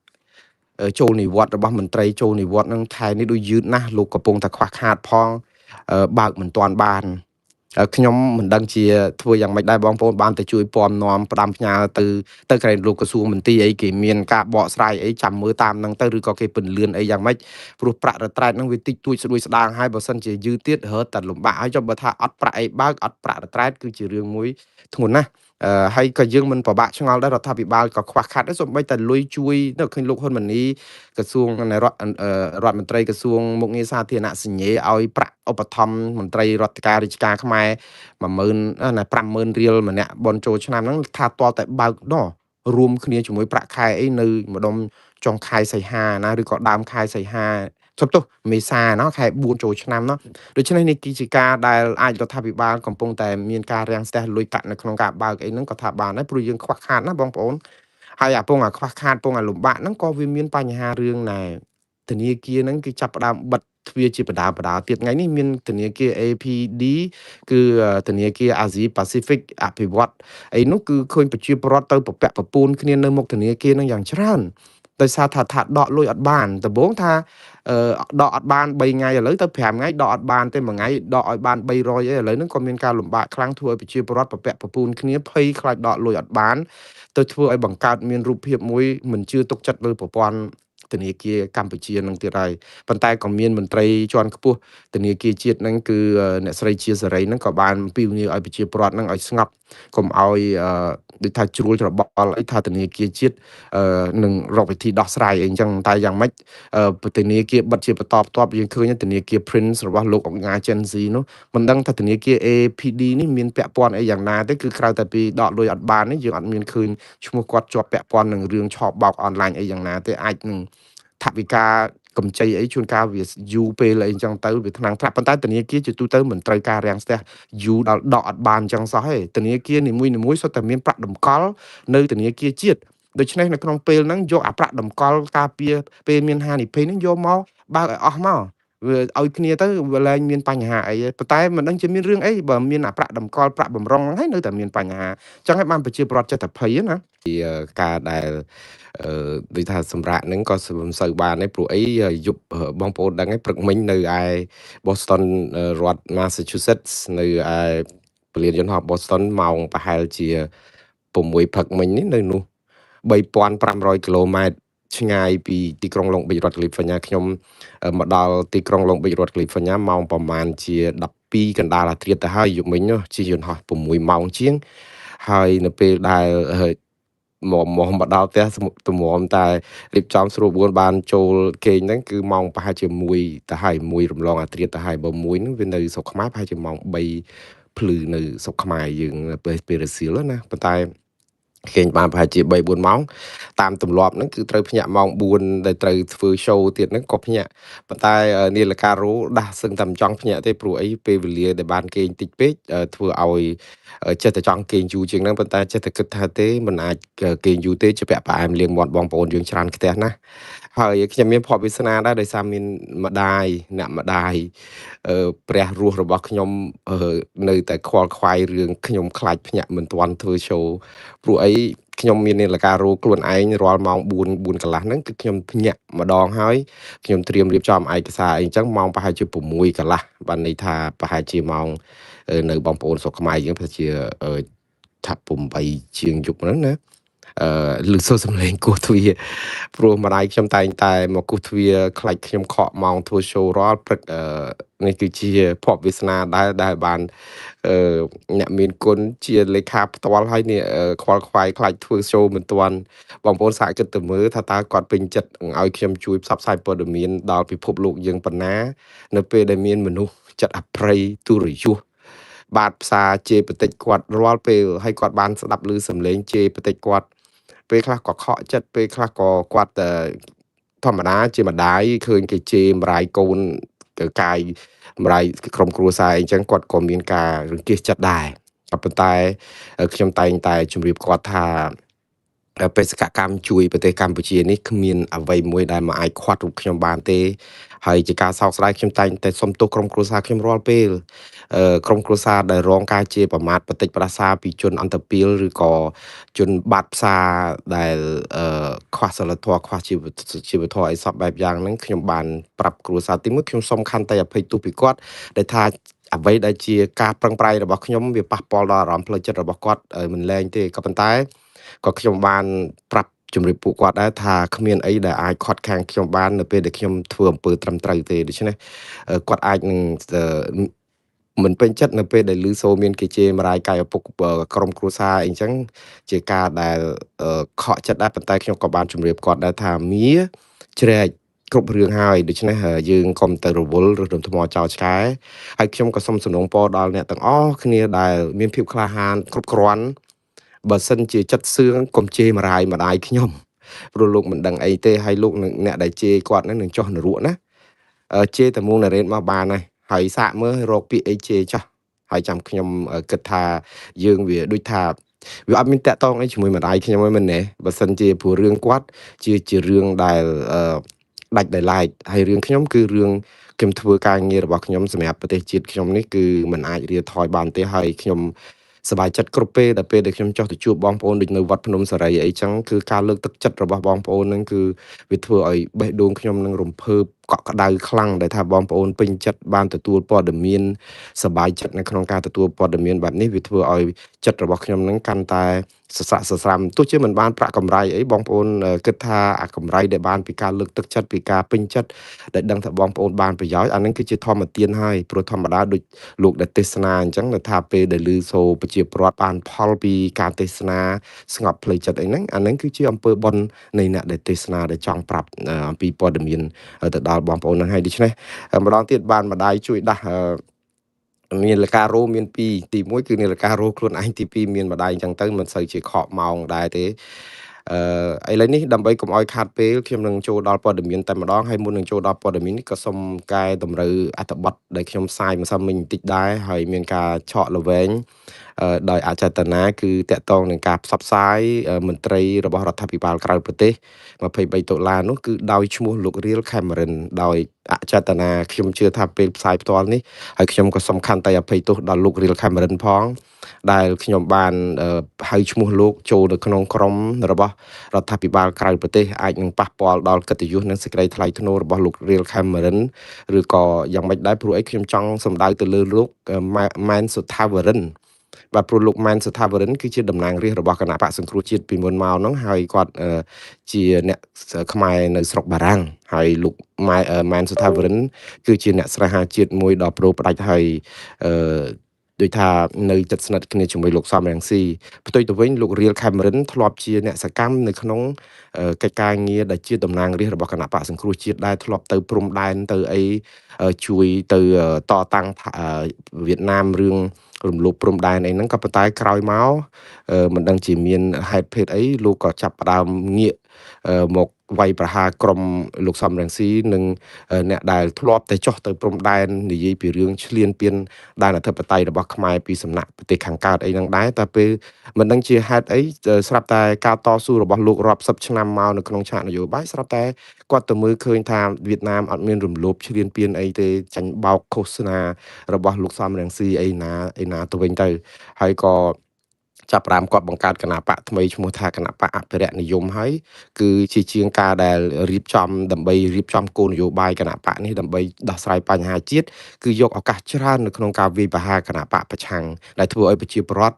ចូលនិវត្តន៍របស់មន្ត្រីចូលនិវត្តន៍នឹងខែនេះដូចយឺតណាស់លោកកំពុងតែខ្វះខាតផងបើកមិនទាន់បានខ្ញុំមិនដឹងជាធ្វើយ៉ាងម៉េចដែរបងប្អូនបានទៅជួយពំនាំផ្ដាំផ្ញើទៅក្រែងលោកក្រសួងមន្ទីរអីគេមានការបកស្រាយអីចាំមើលតាមនឹងទៅឬក៏គេពន្លឿនអីយ៉ាងម៉េចព្រោះប្រាក់រត្រែតនឹងវាតិចតួចស្ដួយស្ដាងហើយបើសិនជាយឺតទៀតរត់តែលំបាកហើយចុះបើថាអត់ប្រាក់អីបើកអត់ប្រាក់រត្រែតគឺជារឿងមួយធ្ងន់ណាស់ហើយក៏យើងមិនប្របាក់ឆ្ងល់ដែររដ្ឋាភិបាលក៏ខ្វះខាតដែរសូម្បីតែលុយជួយនៅឃើញលោកហ៊ុនម៉ាណីក្រសួងរដ្ឋមន្ត្រីក្រសួងមុខងារសាធារណៈសញ្ញេឲ្យប្រាក់ឧបត្ថម្ភមន្ត្រីរដ្ឋការរាជការខ្មែរ50000រៀលម្នាក់បនចូលឆ្នាំហ្នឹងថាតតែបើកដោះរួមគ្នាជាមួយប្រាក់ខែអីនៅម្ដុំចុងខែសីហាណាឬក៏ដើមខែសីហាចុះទោះមេសាណោះខែ4ចូលឆ្នាំណោះដូច្នេះនេះគឺជាការដែលអាចរដ្ឋាភិបាលកំពុងតែមានការរាំងស្ទះលុយកាក់នៅក្នុងការបើកអីហ្នឹងក៏ថាបានដែរព្រោះយើងខ្វះខាតណាបងប្អូនហើយអាខ្វះខាតពងលំបាកហ្នឹងក៏វាមានបញ្ហារឿងដែរធនាគារហ្នឹងគេចាប់ផ្ដើមបិទទ្វារជាបដាទៀតថ្ងៃនេះមានធនាគារ APD គឺធនាគារ Asia Pacific អភិវឌ្ឍអីនោះគឺឃើញប្រជាពលរដ្ឋទៅប្រពាក់ប្រពូនគ្នានៅមុខធនាគារហ្នឹងយ៉ាងច្រើនដោយសារថាដកលុយអត់បានដំបូងថាដកអត់បាន3ថ្ងៃឥឡូវទៅ5ថ្ងៃដកអត់បានទេមួយថ្ងៃដកឲ្យបាន300អីឥឡូវហ្នឹងក៏មានការលំបាកខ្លាំងធ្វើឲ្យប្រជាពលរដ្ឋប្រពាក់ប្រពូនគ្នាភ័យខ្លាចដកលុយអត់បានទៅធ្វើឲ្យបង្កើតមានរូបភាពមួយមិនជឿទុកចិត្តលើប្រព័ន្ធធនាគារកម្ពុជានឹងទៀតហើយប៉ុន្តែក៏មានមន្ត្រីជាន់ខ្ពស់ធនាគារជាតិហ្នឹងគឺអ្នកស្រីជាសេរីហ្នឹងក៏បានពីវនីឲ្យប្រជាពលរដ្ឋហ្នឹងឲ្យស្ងប់កុំឲ្យដូចថាជ្រួលច្របល់អីថាធនាគារជាតិនឹងរកវិធីដោះស្រាយអីអញ្ចឹងតែយ៉ាងម៉េចធនាគារបិទជាបន្តបន្ទាប់យើងឃើញធនាគារ Prince របស់លោកអង្គការ Gen Z នោះមិនដឹងថាធនាគារ APD នេះមានពាក់ព័ន្ធអីយ៉ាងណាទេគឺក្រៅតែពីដកលុយអត់បាននេះយើងអត់មានឃើញឈ្មោះគាត់ជាប់ពាក់ព័ន្ធនឹងរឿងឆោបបោកអនឡាញអីយ៉ាងណាទេអាចនឹងថវិកាកម្ចីអីជួនកាលវាយូរពេលអីអញ្ចឹងទៅវាថ្នាំងថ្រាប់ប៉ុន្តែធនាគារជាទូទៅមិនត្រូវការរាំងស្ទះយូរដល់ដកអត់បានអញ្ចឹងសោះទេធនាគារនីមួយសុទ្ធតែមានប្រាក់តម្កល់នៅធនាគារជាតិដូច្នេះនៅក្នុងពេលហ្នឹងយកអាប្រាក់តម្កល់ការពារពេលមានហានិភ័យហ្នឹងយកមកបើកឲ្យអស់មកវាឲ្យគ្នាទៅវាលែងមានបញ្ហាអីប៉ុន្តែមិនដឹងជាមានរឿងអីបើមានអាប្រាក់តម្កល់ប្រាក់បំរុងហ្នឹងហើយនៅតែមានបញ្ហាអញ្ចឹងហើយបានប្រជាពលរដ្ឋចិត្តតែភ័យណាពីការដែលដូចថាសម្រាប់ហ្នឹងក៏មិនសូវបានដែរព្រោះអីយប់បងប្អូនដឹងហើយព្រឹកមិញនៅឯ Boston រដ្ឋ Massachusetts នៅឯពលានយន្តហោះ Boston ម៉ោងប្រហែលជា6ព្រឹកមិញនេះនៅនោះ3500គីឡូម៉ែត្រឆ្ងាយពីទីក្រុង Long Beach រដ្ឋ California ខ្ញុំមកដល់ទីក្រុង Long Beach រដ្ឋ California ម៉ោងប្រហែលជា12កណ្ដាលអាធ្រាត្រទៅហើយយប់មិញនោះជិះយន្តហោះ6ម៉ោងជាងហើយនៅពេលដែលមកដល់ផ្ទះទំមតែរៀបចំស្រួល4បានចូលគេងហ្នឹងគឺម៉ោងប្រហែលជា1ទៅហើយ1រំលងអាធ្រាត្រទៅហើយបើ1ហ្នឹងវានៅស្រុកខ្មែរប្រហែលជាម៉ោង3 ភ្លឺនៅស្រុកខ្មែរយើងពេលរសៀលណាប៉ុន្តែគេងបានប្រហែលជា3 4ម៉ោងតាមទម្លាប់ហ្នឹងគឺត្រូវភ្ញាក់ម៉ោង4ដែលត្រូវធ្វើ show ទៀតហ្នឹងក៏ភ្ញាក់ប៉ុន្តែនាឡិការោដាស់សឹងតែមិនចង់ភ្ញាក់ទេព្រោះអីពេលវេលាដែលបានគេងតិចពេកធ្វើឲ្យចិត្តតែចង់គេងយូរជាងហ្នឹងប៉ុន្តែចិត្តតែគិតថាទេមិនអាចគេងយូរទេជាពាក់ផ្អែមលៀងមាត់បងប្អូនយើងច្រើនផ្ទះណាហើយខ្ញុំមានភ័ព្វវាសនាដែរដោយសារមានម្ដាយអ្នកម្ដាយព្រះរស់របស់ខ្ញុំនៅតែខ្វល់ខ្វាយរឿងខ្ញុំខ្លាចភ្ញាក់មិនទាន់ធ្វើ show ព្រោះអីខ្ញុំមាននាឡិការោខ្លួនឯងរាល់ម៉ោង4កន្លះហ្នឹងគឺខ្ញុំភ្ញាក់ម្ដងហើយខ្ញុំត្រៀមរៀបចំឯកសារអីអញ្ចឹងម៉ោងប្រហែលជា6កន្លះបានន័យថាប្រហែលជាម៉ោងនៅបងប្អូនស្រុកខ្មែរយើងប្រហែលជាថា8ជាងយប់ហ្នឹងណាឮសូរសំឡេងគោះទ្វារព្រោះម្ដាយខ្ញុំតែងតែមកគោះទ្វារខ្លាចខ្ញុំខកម៉ោងធ្វើ show រាល់ព្រឹកនេះគឺជាភ័ព្វវាសនាដែលបានអ្នកមានគុណជាលេខាផ្ទាល់ហើយនេះខ្វល់ខ្វាយខ្លាចធ្វើ show មិនទាន់បងប្អូនសាកគិតទៅមើលថាតើគាត់ពេញចិត្តឲ្យខ្ញុំជួយផ្សព្វផ្សាយព័ត៌មានដល់ពិភពលោកយើងប៉ុណ្ណានៅពេលដែលមានមនុស្សចិត្តអប្រិយទុរយសបាទផ្សាជេរបតិចគាត់រាល់ពេលឲ្យគាត់បានស្ដាប់ឮសំឡេងជេរបតិចគាត់ពេលខ្លះក៏ខកចិត្តពេលខ្លះក៏គាត់ធម្មតាជាម្ដាយឃើញគេជេរម្ដាយកូនកាយម្ដាយក្រុមគ្រួសារអីចឹងគាត់ក៏មានការរង្គៀសចិត្តដែរប៉ុន្តែខ្ញុំតែងតែជម្រាបគាត់ថាបេសកកម្មជួយប្រទេសកម្ពុជានេះគ្មានអ្វីមួយដែលមកអាចខាត់រូបខ្ញុំបានទេហើយជាការសោកស្ដាយខ្ញុំតែងតែសុំទោសក្រុមគ្រួសារខ្ញុំរាល់ពេលក្រុមគ្រួសារដែលរងការជេរប្រមាថបន្តិចប្រសាពីជនអន្តពាលឬក៏ជនបាត់ផ្សារដែលខ្វះសិលធម៌ខ្វះជីវធម៌អីសពបែបយ៉ាងហ្នឹងខ្ញុំបានប្រាប់គ្រួសារទីមួយខ្ញុំសូមខន្តីអភ័យទោសពីគាត់ដែលថាអ្វីដែលជាការប្រឹងប្រែងរបស់ខ្ញុំវាប៉ះពាល់ដល់អារម្មណ៍ផ្លូវចិត្តរបស់គាត់មិនលែងទេក៏ប៉ុន្តែក៏ខ្ញុំបានប្រាប់ជំរាបពួកគាត់ដែរថាគ្មានអីដែលអាចខាត់ខាំងខ្ញុំបាននៅពេលដែលខ្ញុំធ្វើអំពើត្រឹមត្រូវទេដូច្នេះគាត់អាចនឹងមិនពេញចិត្តនៅពេលដែលឮសូរមានគេជេរម្ដាយកាយឪពុកក្រុមគ្រួសារអីចឹងជាការដែលខកចិត្តដែរប៉ុន្តែខ្ញុំក៏បានជម្រាបគាត់ដែរថាមៀជ្រែកគ្រប់រឿងហើយដូច្នេះយើងកុំទៅរវល់ឬរំថ្មចោលឆ្កែហើយខ្ញុំក៏សូមសំណូមពរដល់អ្នកទាំងអស់គ្នាដែលមានភាពក្លាហានគ្រប់គ្រាន់បើសិនជាចិត្តសឿងកុំជេរម្ដាយខ្ញុំព្រោះលោកមិនដឹងអីទេហើយលោកនឹងអ្នកដែលជេរគាត់នឹងចុះនរកណាជេរតែមួងណារ៉េតមកបានហើយសាកមើលរកពាក្យអីជេរចោះហើយចាំខ្ញុំគិតថាយើងវាដូចថាវាអត់មានតាក់ទងអីជាមួយម្ដាយខ្ញុំទេមែនទេបើសិនជាព្រោះរឿងគាត់ជារឿងដែលដាច់ដោយឡែកហើយរឿងខ្ញុំគឺរឿងខ្ញុំធ្វើការងាររបស់ខ្ញុំសម្រាប់ប្រទេសជាតិខ្ញុំនេះគឺមិនអាចរាថយបានទេហើយខ្ញុំសប្បាយចិត្តគ្រប់ពេលដែលខ្ញុំចុះទៅជួបបងប្អូនដូចនៅវត្តភ្នំសារីអីចឹងគឺការលើកទឹកចិត្តរបស់បងប្អូនហ្នឹងគឺវាធ្វើឲ្យបេះដូងខ្ញុំនឹងរំភើបកក់ក្ដៅខ្លាំងដែលថាបងប្អូនពេញចិត្តបានទទួលព័ត៌មានសប្បាយចិត្តនៅក្នុងការទទួលព័ត៌មានបែបនេះវាធ្វើឲ្យចិត្តរបស់ខ្ញុំនឹងកាន់តែសស្រាក់សស្រាំទោះជាមិនបានប្រាក់កម្រៃអីបងប្អូនគិតថាអាកម្រៃដែលបានពីការលើកទឹកចិត្តពីការពេញចិត្តដែលដឹងថាបងប្អូនបានប្រយោជន៍អានឹងគឺជាធម្មទានហើយព្រោះធម្មតាដូចលោកដែលទេសនាអញ្ចឹងថាពេលដែលឮសូរប្រជាពលរដ្ឋបានផលពីការទេសនាស្ងប់ផ្លូវចិត្តអីហ្នឹងអានឹងគឺជាអំពើបុណ្យនៃអ្នកដែលទេសនាដែលចង់ប្រាប់អំពីព័ត៌មានទៅដល់បងប្អូនហ្នឹងហើយដូច្នេះម្ដងទៀតបានម្ដាយជួយដាស់នាឡិការោមាន2ទី1គឺនាឡិការោខ្លួនឯងទី2មានម្ដាយអញ្ចឹងទៅមិនសូវជាខកម៉ោងដែរទេឥឡូវនេះដើម្បីកុំឲ្យខាតពេលខ្ញុំនឹងចូលដល់ព័ត៌មានតែម្ដងហើយមុននឹងចូលដល់ព័ត៌មាននេះក៏សូមកែតម្រូវអត្ថបទដែលខ្ញុំផ្សាយម្សិលមិញបន្តិចដែរហើយមានការឆក់ល្វែងដោយអចេតនាគឺតកតងនឹងការផ្សព្វផ្សាយមន្ត្រីរបស់រដ្ឋាភិបាលក្រៅប្រទេស23ដុល្លារនោះគឺដោយឈ្មោះលោក Real Cameron ដោយអចេតនាខ្ញុំជឿថាពេលផ្សាយផ្ទាល់នេះហើយខ្ញុំក៏សំខាន់តែអភ័យទោសដល់លោក Real Cameron ផងដែលខ្ញុំបានហៅឈ្មោះលោកចូលនៅក្នុងក្រុមរបស់រដ្ឋាភិបាលក្រៅប្រទេសអាចនឹងប៉ះពាល់ដល់កិត្តិយសនិងសេចក្តីថ្លៃថ្នូររបស់លោក Real Cameron ឬក៏យ៉ាងម៉េចដែរព្រោះអីខ្ញុំចង់សម្ដៅទៅលើលោកម៉ែនសុថាវរិនបាទព្រោះលោកម៉ែនសុថាវរិនគឺជាតំណាងរាស្ត្ររបស់គណៈបក្សសង្គ្រោះជាតិពីមុនមកហ្នឹងហើយគាត់ជាអ្នកខ្មែរនៅស្រុកបារាំងហើយលោកម៉ែនសុថាវរិនគឺជាអ្នកស្នេហាជាតិមួយដ៏ប្រូផ្ដាច់ហើយ ដោយថានៅជិតស្និទ្ធគ្នាជាមួយលោកសំរងស៊ីផ្ទុយទៅវិញលោករៀលខេមរិនធ្លាប់ជាអ្នកសកម្មនៅក្នុងកិច្ចការងារដែលជាតំណាងរាស្ត្ររបស់គណៈបកសង្គ្រោះជាតិដែលធ្លាប់ទៅព្រំដែនទៅអីជួយទៅតតាំងវៀតណាមរឿងរំលោភព្រំដែនអីហ្នឹងក៏ប៉ុន្តែក្រោយមកមិនដឹងជាមានហេតុភេទអីលោកក៏ចាប់ផ្ដើមងាកមកវាយប្រហារក្រុមលោកសំរងស៊ីនិងអ្នកដែលធ្លាប់តែចុះទៅព្រំដែននិយាយពីរឿងឈ្លានពានដែនអធិបតេយ្យរបស់ខ្មែរពីសំណាក់ប្រទេសខាងកើតអីហ្នឹងដែរតែពេលមិនដឹងជាហេតុអីស្រាប់តែការតស៊ូរបស់លោករាប់សិបឆ្នាំមកនៅក្នុងឆាកនយោបាយស្រាប់តែគាត់ទៅមើលឃើញថាវៀតណាមអត់មានរំលោភឈ្លានពានអីទេចាញ់បោកឃោសនារបស់លោកសំរងស៊ីអីណាទៅវិញទៅហើយក៏ចាប់ផ្ដើមគាត់បង្កើតគណៈបកថ្មីឈ្មោះថាគណៈបកអភិរក្សនិយមហើយគឺជាជាងការដែលរៀបចំដើម្បីរៀបចំគោលនយោបាយគណៈបកនេះដើម្បីដោះស្រាយបញ្ហាជាតិគឺយកឱកាសច្រើននៅក្នុងការវាយប្រហារគណៈបកប្រឆាំងដែលធ្វើឲ្យប្រជាពលរដ្ឋ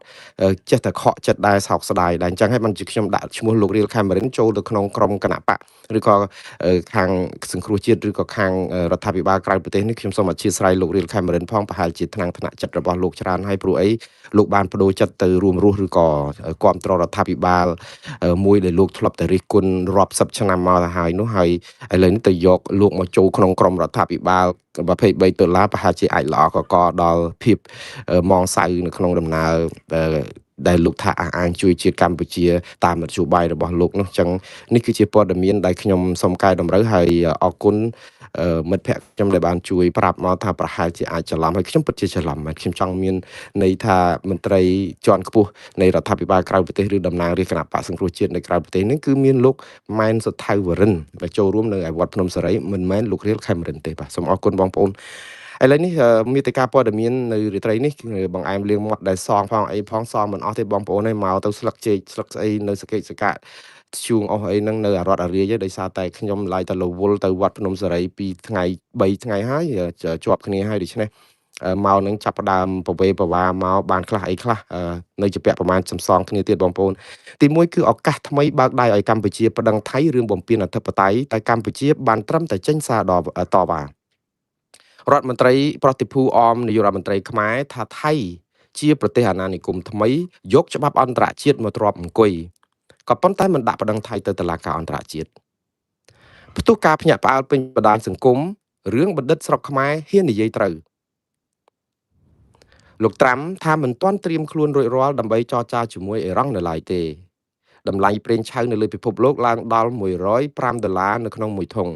ចេះតែខកចិត្តដែរសោកស្ដាយដែរអញ្ចឹងហើយបានជាខ្ញុំដាក់ឈ្មោះលោករៀលខេមរិនចូលទៅក្នុងក្រុមគណៈបកឬក៏ខាងសង្គ្រោះជាតិឬក៏ខាងរដ្ឋាភិបាលក្រៅប្រទេសនេះខ្ញុំសូមអធិស្ឋានលោករៀលខេមរិនផងប្រហែលជាថ្នាក់ចិត្តរបស់លោកច្រើនហើយព្រោះអីលោកបានបដូរចិត្តទៅរួមរស់ឬក៏គ្រប់គ្រងរដ្ឋាភិបាលមួយដែលលោកធ្លាប់តែរិះគន់រាប់សិបឆ្នាំមកទៅហើយនោះហើយឥឡូវនេះទៅយកលោកមកចូលក្នុងក្រុមរដ្ឋាភិបាល$23ប្រហែលជាអាចល្អកដល់ភាពมองសៅនៅក្នុងដំណើរដែលលោកថាអះអាងជួយជាតិកម្ពុជាតាមមធ្យោបាយរបស់លោកនោះអញ្ចឹងនេះគឺជាព័ត៌មានដែលខ្ញុំសូមកែតម្រូវហើយអរគុណមិត្តភ័ក្តិខ្ញុំដែលបានជួយប្រាប់មកថាប្រហែលជាអាចច្រឡំហើយខ្ញុំពិតជាច្រឡំហើយខ្ញុំចង់មានន័យថាមន្ត្រីជាន់ខ្ពស់នៃរដ្ឋាភិបាលក្រៅប្រទេសឬតំណាងរាជគណៈបក្សសង្គ្រោះជាតិនៅក្រៅប្រទេសនេះគឺមានលោកម៉ែនសុថៅវរិនដែលចូលរួមនៅឯវត្តភ្នំសេរីមិនមែនលោករៀលខេមរិនទេបាទសូមអរគុណបងប្អូនឥឡូវនេះមេតិការព័ត៌មាននៅរាត្រីនេះបង្អែមលៀងមាត់ដែលសងផងអីផងសងមិនអស់ទេបងប្អូនឯងមកទៅស្លឹកចេកស្លឹកស្អីនៅសកេតសកាជួងអស់អីហ្នឹងនៅអារដ្ឋអារាយដោយសារតែខ្ញុំឡាយតែរវល់ទៅវត្តភ្នំសេរី2ថ្ងៃ3ថ្ងៃហើយជាប់គ្នាហើយដូច្នេះមកនឹងចាប់ផ្ដើមប្រវេប្រវាមកបានខ្លះអីខ្លះនៅជាពាក់ប្រមាណសំសងគ្នាទៀតបងប្អូនទីមួយគឺឱកាសថ្មីបើកដៃឲ្យកម្ពុជាប្តឹងថៃរឿងបំពានអធិបតេយ្យតែកម្ពុជាបានត្រឹមតែចេញសារតវ៉ារដ្ឋមន្ត្រីប្រតិភូអមនាយករដ្ឋមន្ត្រីខ្មែរថាថៃជាប្រទេសអាណានិគមថ្មីយកច្បាប់អន្តរជាតិមកទ្រាប់អង្គុយក៏ប៉ុន្តែមិនដាក់ប្តឹងថៃទៅតុលាការអន្តរជាតិផ្ទុះការភ្ញាក់ផ្អើលពេញបណ្ដាញសង្គមរឿងបណ្ឌិតស្រុកខ្មែរហ៊ាននិយាយត្រូវលោកត្រាំថាមិនទាន់ត្រៀមខ្លួនរួចរាល់ដើម្បីចរចាជាមួយអ៊ីរ៉ង់នៅឡើយទេតម្លៃប្រេងឆៅនៅលើពិភពលោកឡើងដល់$105នៅក្នុងមួយធុង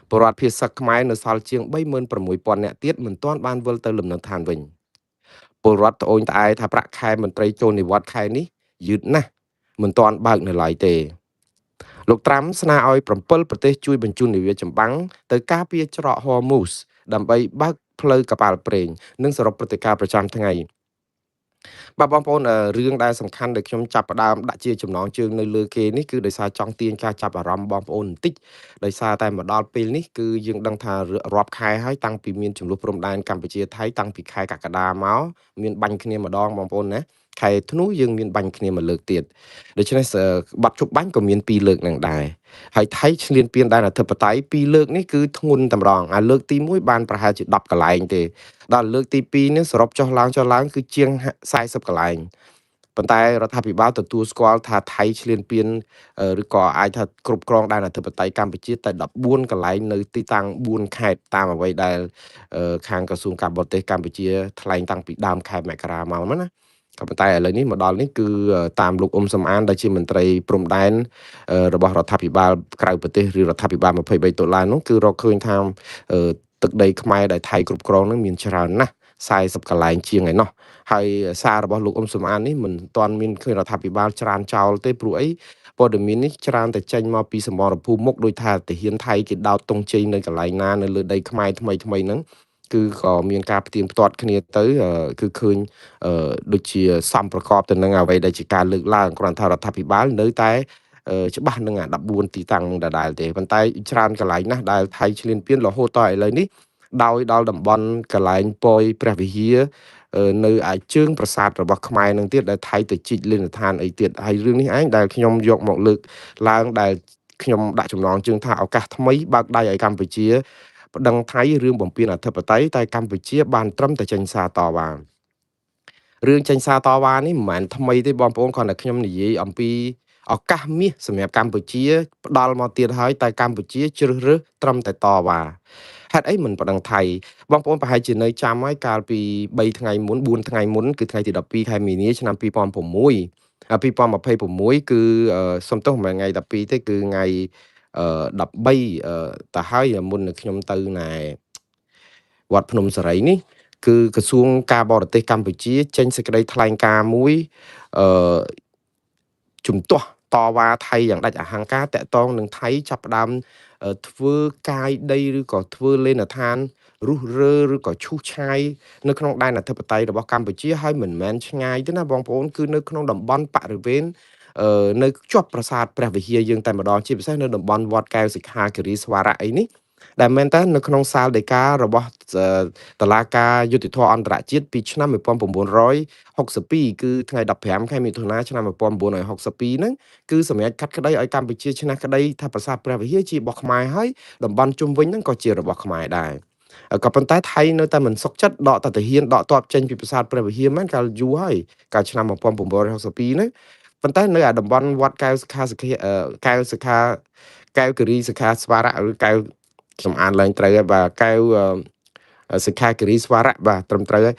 ពលរដ្ឋភាគសឹកខ្មែរនៅសល់ជាង36,000នាក់ទៀតមិនទាន់បានវិលទៅលំនៅឋានវិញពលរដ្ឋត្អូញត្អែថាប្រាក់ខែមន្ត្រីចូលនិវត្តន៍ខែនេះយឺតណាស់មិនទាន់បើកនៅឡើយទេលោកត្រាំស្នើឲ្យ7ប្រទេសជួយបញ្ជូននាវាចម្បាំងទៅការពារច្រកហ័រមូសដើម្បីបើកផ្លូវកប៉ាល់ប្រេងនិងសរុបព្រឹត្តិការណ៍ប្រចាំថ្ងៃបាទបងប្អូនរឿងដែលសំខាន់ដែលខ្ញុំចាប់ផ្ដើមដាក់ជាចំណងជើងនៅលើគេនេះគឺដោយសារចង់ទាញការចាប់អារម្មណ៍បងប្អូនបន្តិចដោយសារតែមកដល់ពេលនេះគឺយើងដឹងថារាប់ខែហើយតាំងពីមានចំនួនព្រំដែនកម្ពុជាថៃតាំងពីខែកក្កដាមកមានបាញ់គ្នាម្ដងបងប្អូនណាខែធ្នូយើងមានបាញ់គ្នាមួយលើកទៀតដូច្នេះបាត់ជប់បាញ់ក៏មាន2លើកនឹងដែរហើយថៃឈ្លានពានដែនអធិបតេយ្យ2លើកនេះគឺធ្ងន់តម្រង់លើកទី1បានប្រហែលជា10កន្លែងទេដល់លើកទី2នេះសរុបចុះឡើងគឺជាង40កន្លែងប៉ុន្តែរដ្ឋាភិបាលទទួលស្គាល់ថាថៃឈ្លានពានឬក៏អាចថាគ្រប់គ្រងដែនអធិបតេយ្យកម្ពុជាតែ14កន្លែងនៅទីតាំង4ខេត្តតាមអ្វីដែលខាងក្រសួងការបរទេសកម្ពុជាថ្លែងតាំងពីដើមខែមករាមកណាក៏ប៉ុន្តែឥឡូវនេះមកដល់នេះគឺតាមលោកអ៊ុំសំអានដែលជាមន្ត្រីព្រំដែនរបស់រដ្ឋាភិបាលក្រៅប្រទេសឬរដ្ឋាភិបាល$23នោះគឺរកឃើញថាទឹកដីខ្មែរដែលថៃគ្រប់គ្រងនឹងមានច្រើនណាស់40កន្លែងជាងឯណោះហើយសាររបស់លោកអ៊ុំសំអាននេះមិនទាន់មានឃើញរដ្ឋាភិបាលច្រានចោលទេព្រោះអីព័ត៌មាននេះច្រើនតែចេញមកពីសមរភូមិមុខដោយថាទាហានថៃគេដោតទង់ជ័យនៅកន្លែងណានៅលើដីខ្មែរថ្មីហ្នឹងគឺក៏មានការផ្ទៀងផ្ទាត់គ្នាទៅគឺឃើញដូចជាសំប្រកបទៅនឹងអ្វីដែលជាការលើកឡើងគ្រាន់ថារដ្ឋាភិបាលនៅតែច្បាស់នឹង14ទីតាំងនឹងដដែលទេប៉ុន្តែច្រើនកន្លែងណាស់ដែលថៃឈ្លានពានរហូតដល់ឥឡូវនេះដោយដល់តំបន់កន្លែងពយព្រះវិហារនៅឯជើងប្រាសាទរបស់ខ្មែរនឹងទៀតដែលថៃទៅជីកលេនដ្ឋានអីទៀតហើយរឿងនេះឯងដែលខ្ញុំយកមកលើកឡើងដែលខ្ញុំដាក់ចំណងជើងថាឱកាសថ្មីបើកដៃឲ្យកម្ពុជាប្តឹងថៃរឿងបំពានអធិបតេយ្យតែកម្ពុជាបានត្រឹមតែចេញសារតវ៉ា រឿងចេញសារតវ៉ានេះមិនមែនថ្មីទេបងប្អូនគ្រាន់តែខ្ញុំនិយាយអំពីឱកាសមាសសម្រាប់កម្ពុជាផ្ដល់មកទៀតហើយតែកម្ពុជាជ្រើសរើសត្រឹមតែតវ៉ាហេតុអីមិនប្តឹងថៃបងប្អូនប្រហែលជានៅចាំហើយកាលពី3ថ្ងៃមុន4ថ្ងៃមុនគឺថ្ងៃទី12ខែមីនាឆ្នាំ2006 2026គឺសុំទោសមិនមែនថ្ងៃ12ទេគឺថ្ងៃ13ទៅហើយមុននឹងខ្ញុំទៅណែវត្តភ្នំសេរីនេះគឺក្រសួងការបរទេសកម្ពុជាចេញសេចក្តីថ្លែងការណ៍មួយអឺជំទាស់តវ៉ាថៃយ៉ាងដាច់អហង្ការតាក់ទងនឹងថៃចាប់ផ្ដើមធ្វើកាយដីឬក៏ធ្វើលេនដ្ឋានរុះរើឬក៏ឈូសឆាយនៅក្នុងដែនអធិបតេយ្យរបស់កម្ពុជាហើយមិនមែនឆ្ងាយទេណាបងប្អូនគឺនៅក្នុងតំបន់បរិវេណនៅជាប់ប្រាសាទព្រះវិហារយើងតែម្ដងជាពិសេសនៅតំបន់វត្តកែវសិក្ខាគិរីស្វារៈអីនេះដែលមែនតើនៅក្នុងសាលដីការបស់តុលាការយុតិធធអន្តរជាតិពីឆ្នាំ1962គឺថ្ងៃ15ខែមិថុនាឆ្នាំ1962ហ្នឹងគឺសម្រាប់កាត់ក្តីឲ្យកម្ពុជាឈ្នះក្តីថាប្រាសាទព្រះវិហារជារបស់ខ្មែរហើយតំបន់ជុំវិញហ្នឹងក៏ជារបស់ខ្មែរដែរក៏ប៉ុន្តែថៃនៅតែមិនសុខចិត្តដកតទាហានដកទ័ពចេញពីប្រាសាទព្រះវិហារមែនកាលយូរហើយកាលឆ្នាំ1962ហ្នឹងប៉ុន្តែនៅតំបន់វត្តកែវសិក្ខាកែវសិក្ខាកែវគិរីសិក្ខាស្វារៈឬកែវខ្ញុំអានឡើងត្រូវហើយបាទកែវសិក្ខាគិរីស្វារៈបាទត្រឹមត្រូវហើយ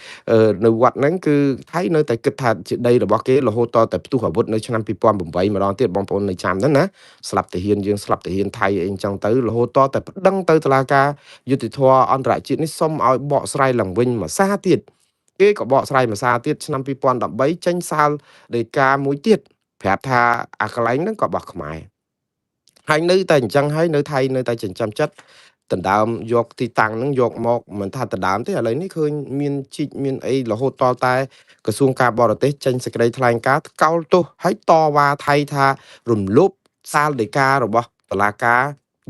នៅវត្តហ្នឹងគឺថៃនៅតែគិតថាជាដីរបស់គេរហូតតតែផ្ទុះអាវុធនៅឆ្នាំ2008ម្ដងទៀតបងប្អូននៅចាំទៅណាស្លាប់ទាហានយើងស្លាប់ទាហានថៃអីអញ្ចឹងទៅរហូតតតែប្តឹងទៅតុលាការយុតិធធអន្តរជាតិនេះសុំឲ្យបកស្រាយឡើងវិញមួយសារទៀតគេក៏បកស្រាយមួយសារទៀតឆ្នាំ2013ចេញសាលដីកាមួយទៀតប្រាប់ថាអាកន្លែងហ្នឹងក៏របស់ខ្មែរហើយនៅតែអញ្ចឹងហើយនៅថៃនៅតែចិញ្ចឹមចិត្តដណ្ដើមយកទីតាំងហ្នឹងយកមកមិនថាដណ្ដើមទេឥឡូវនេះឃើញមានជីកមានអីរហូតតតែក្រសួងការបរទេសចេញសេចក្តីថ្លែងការណ៍កោលទោសហើយតវ៉ាថៃថារំលោភសាលដីការបស់តុលាការ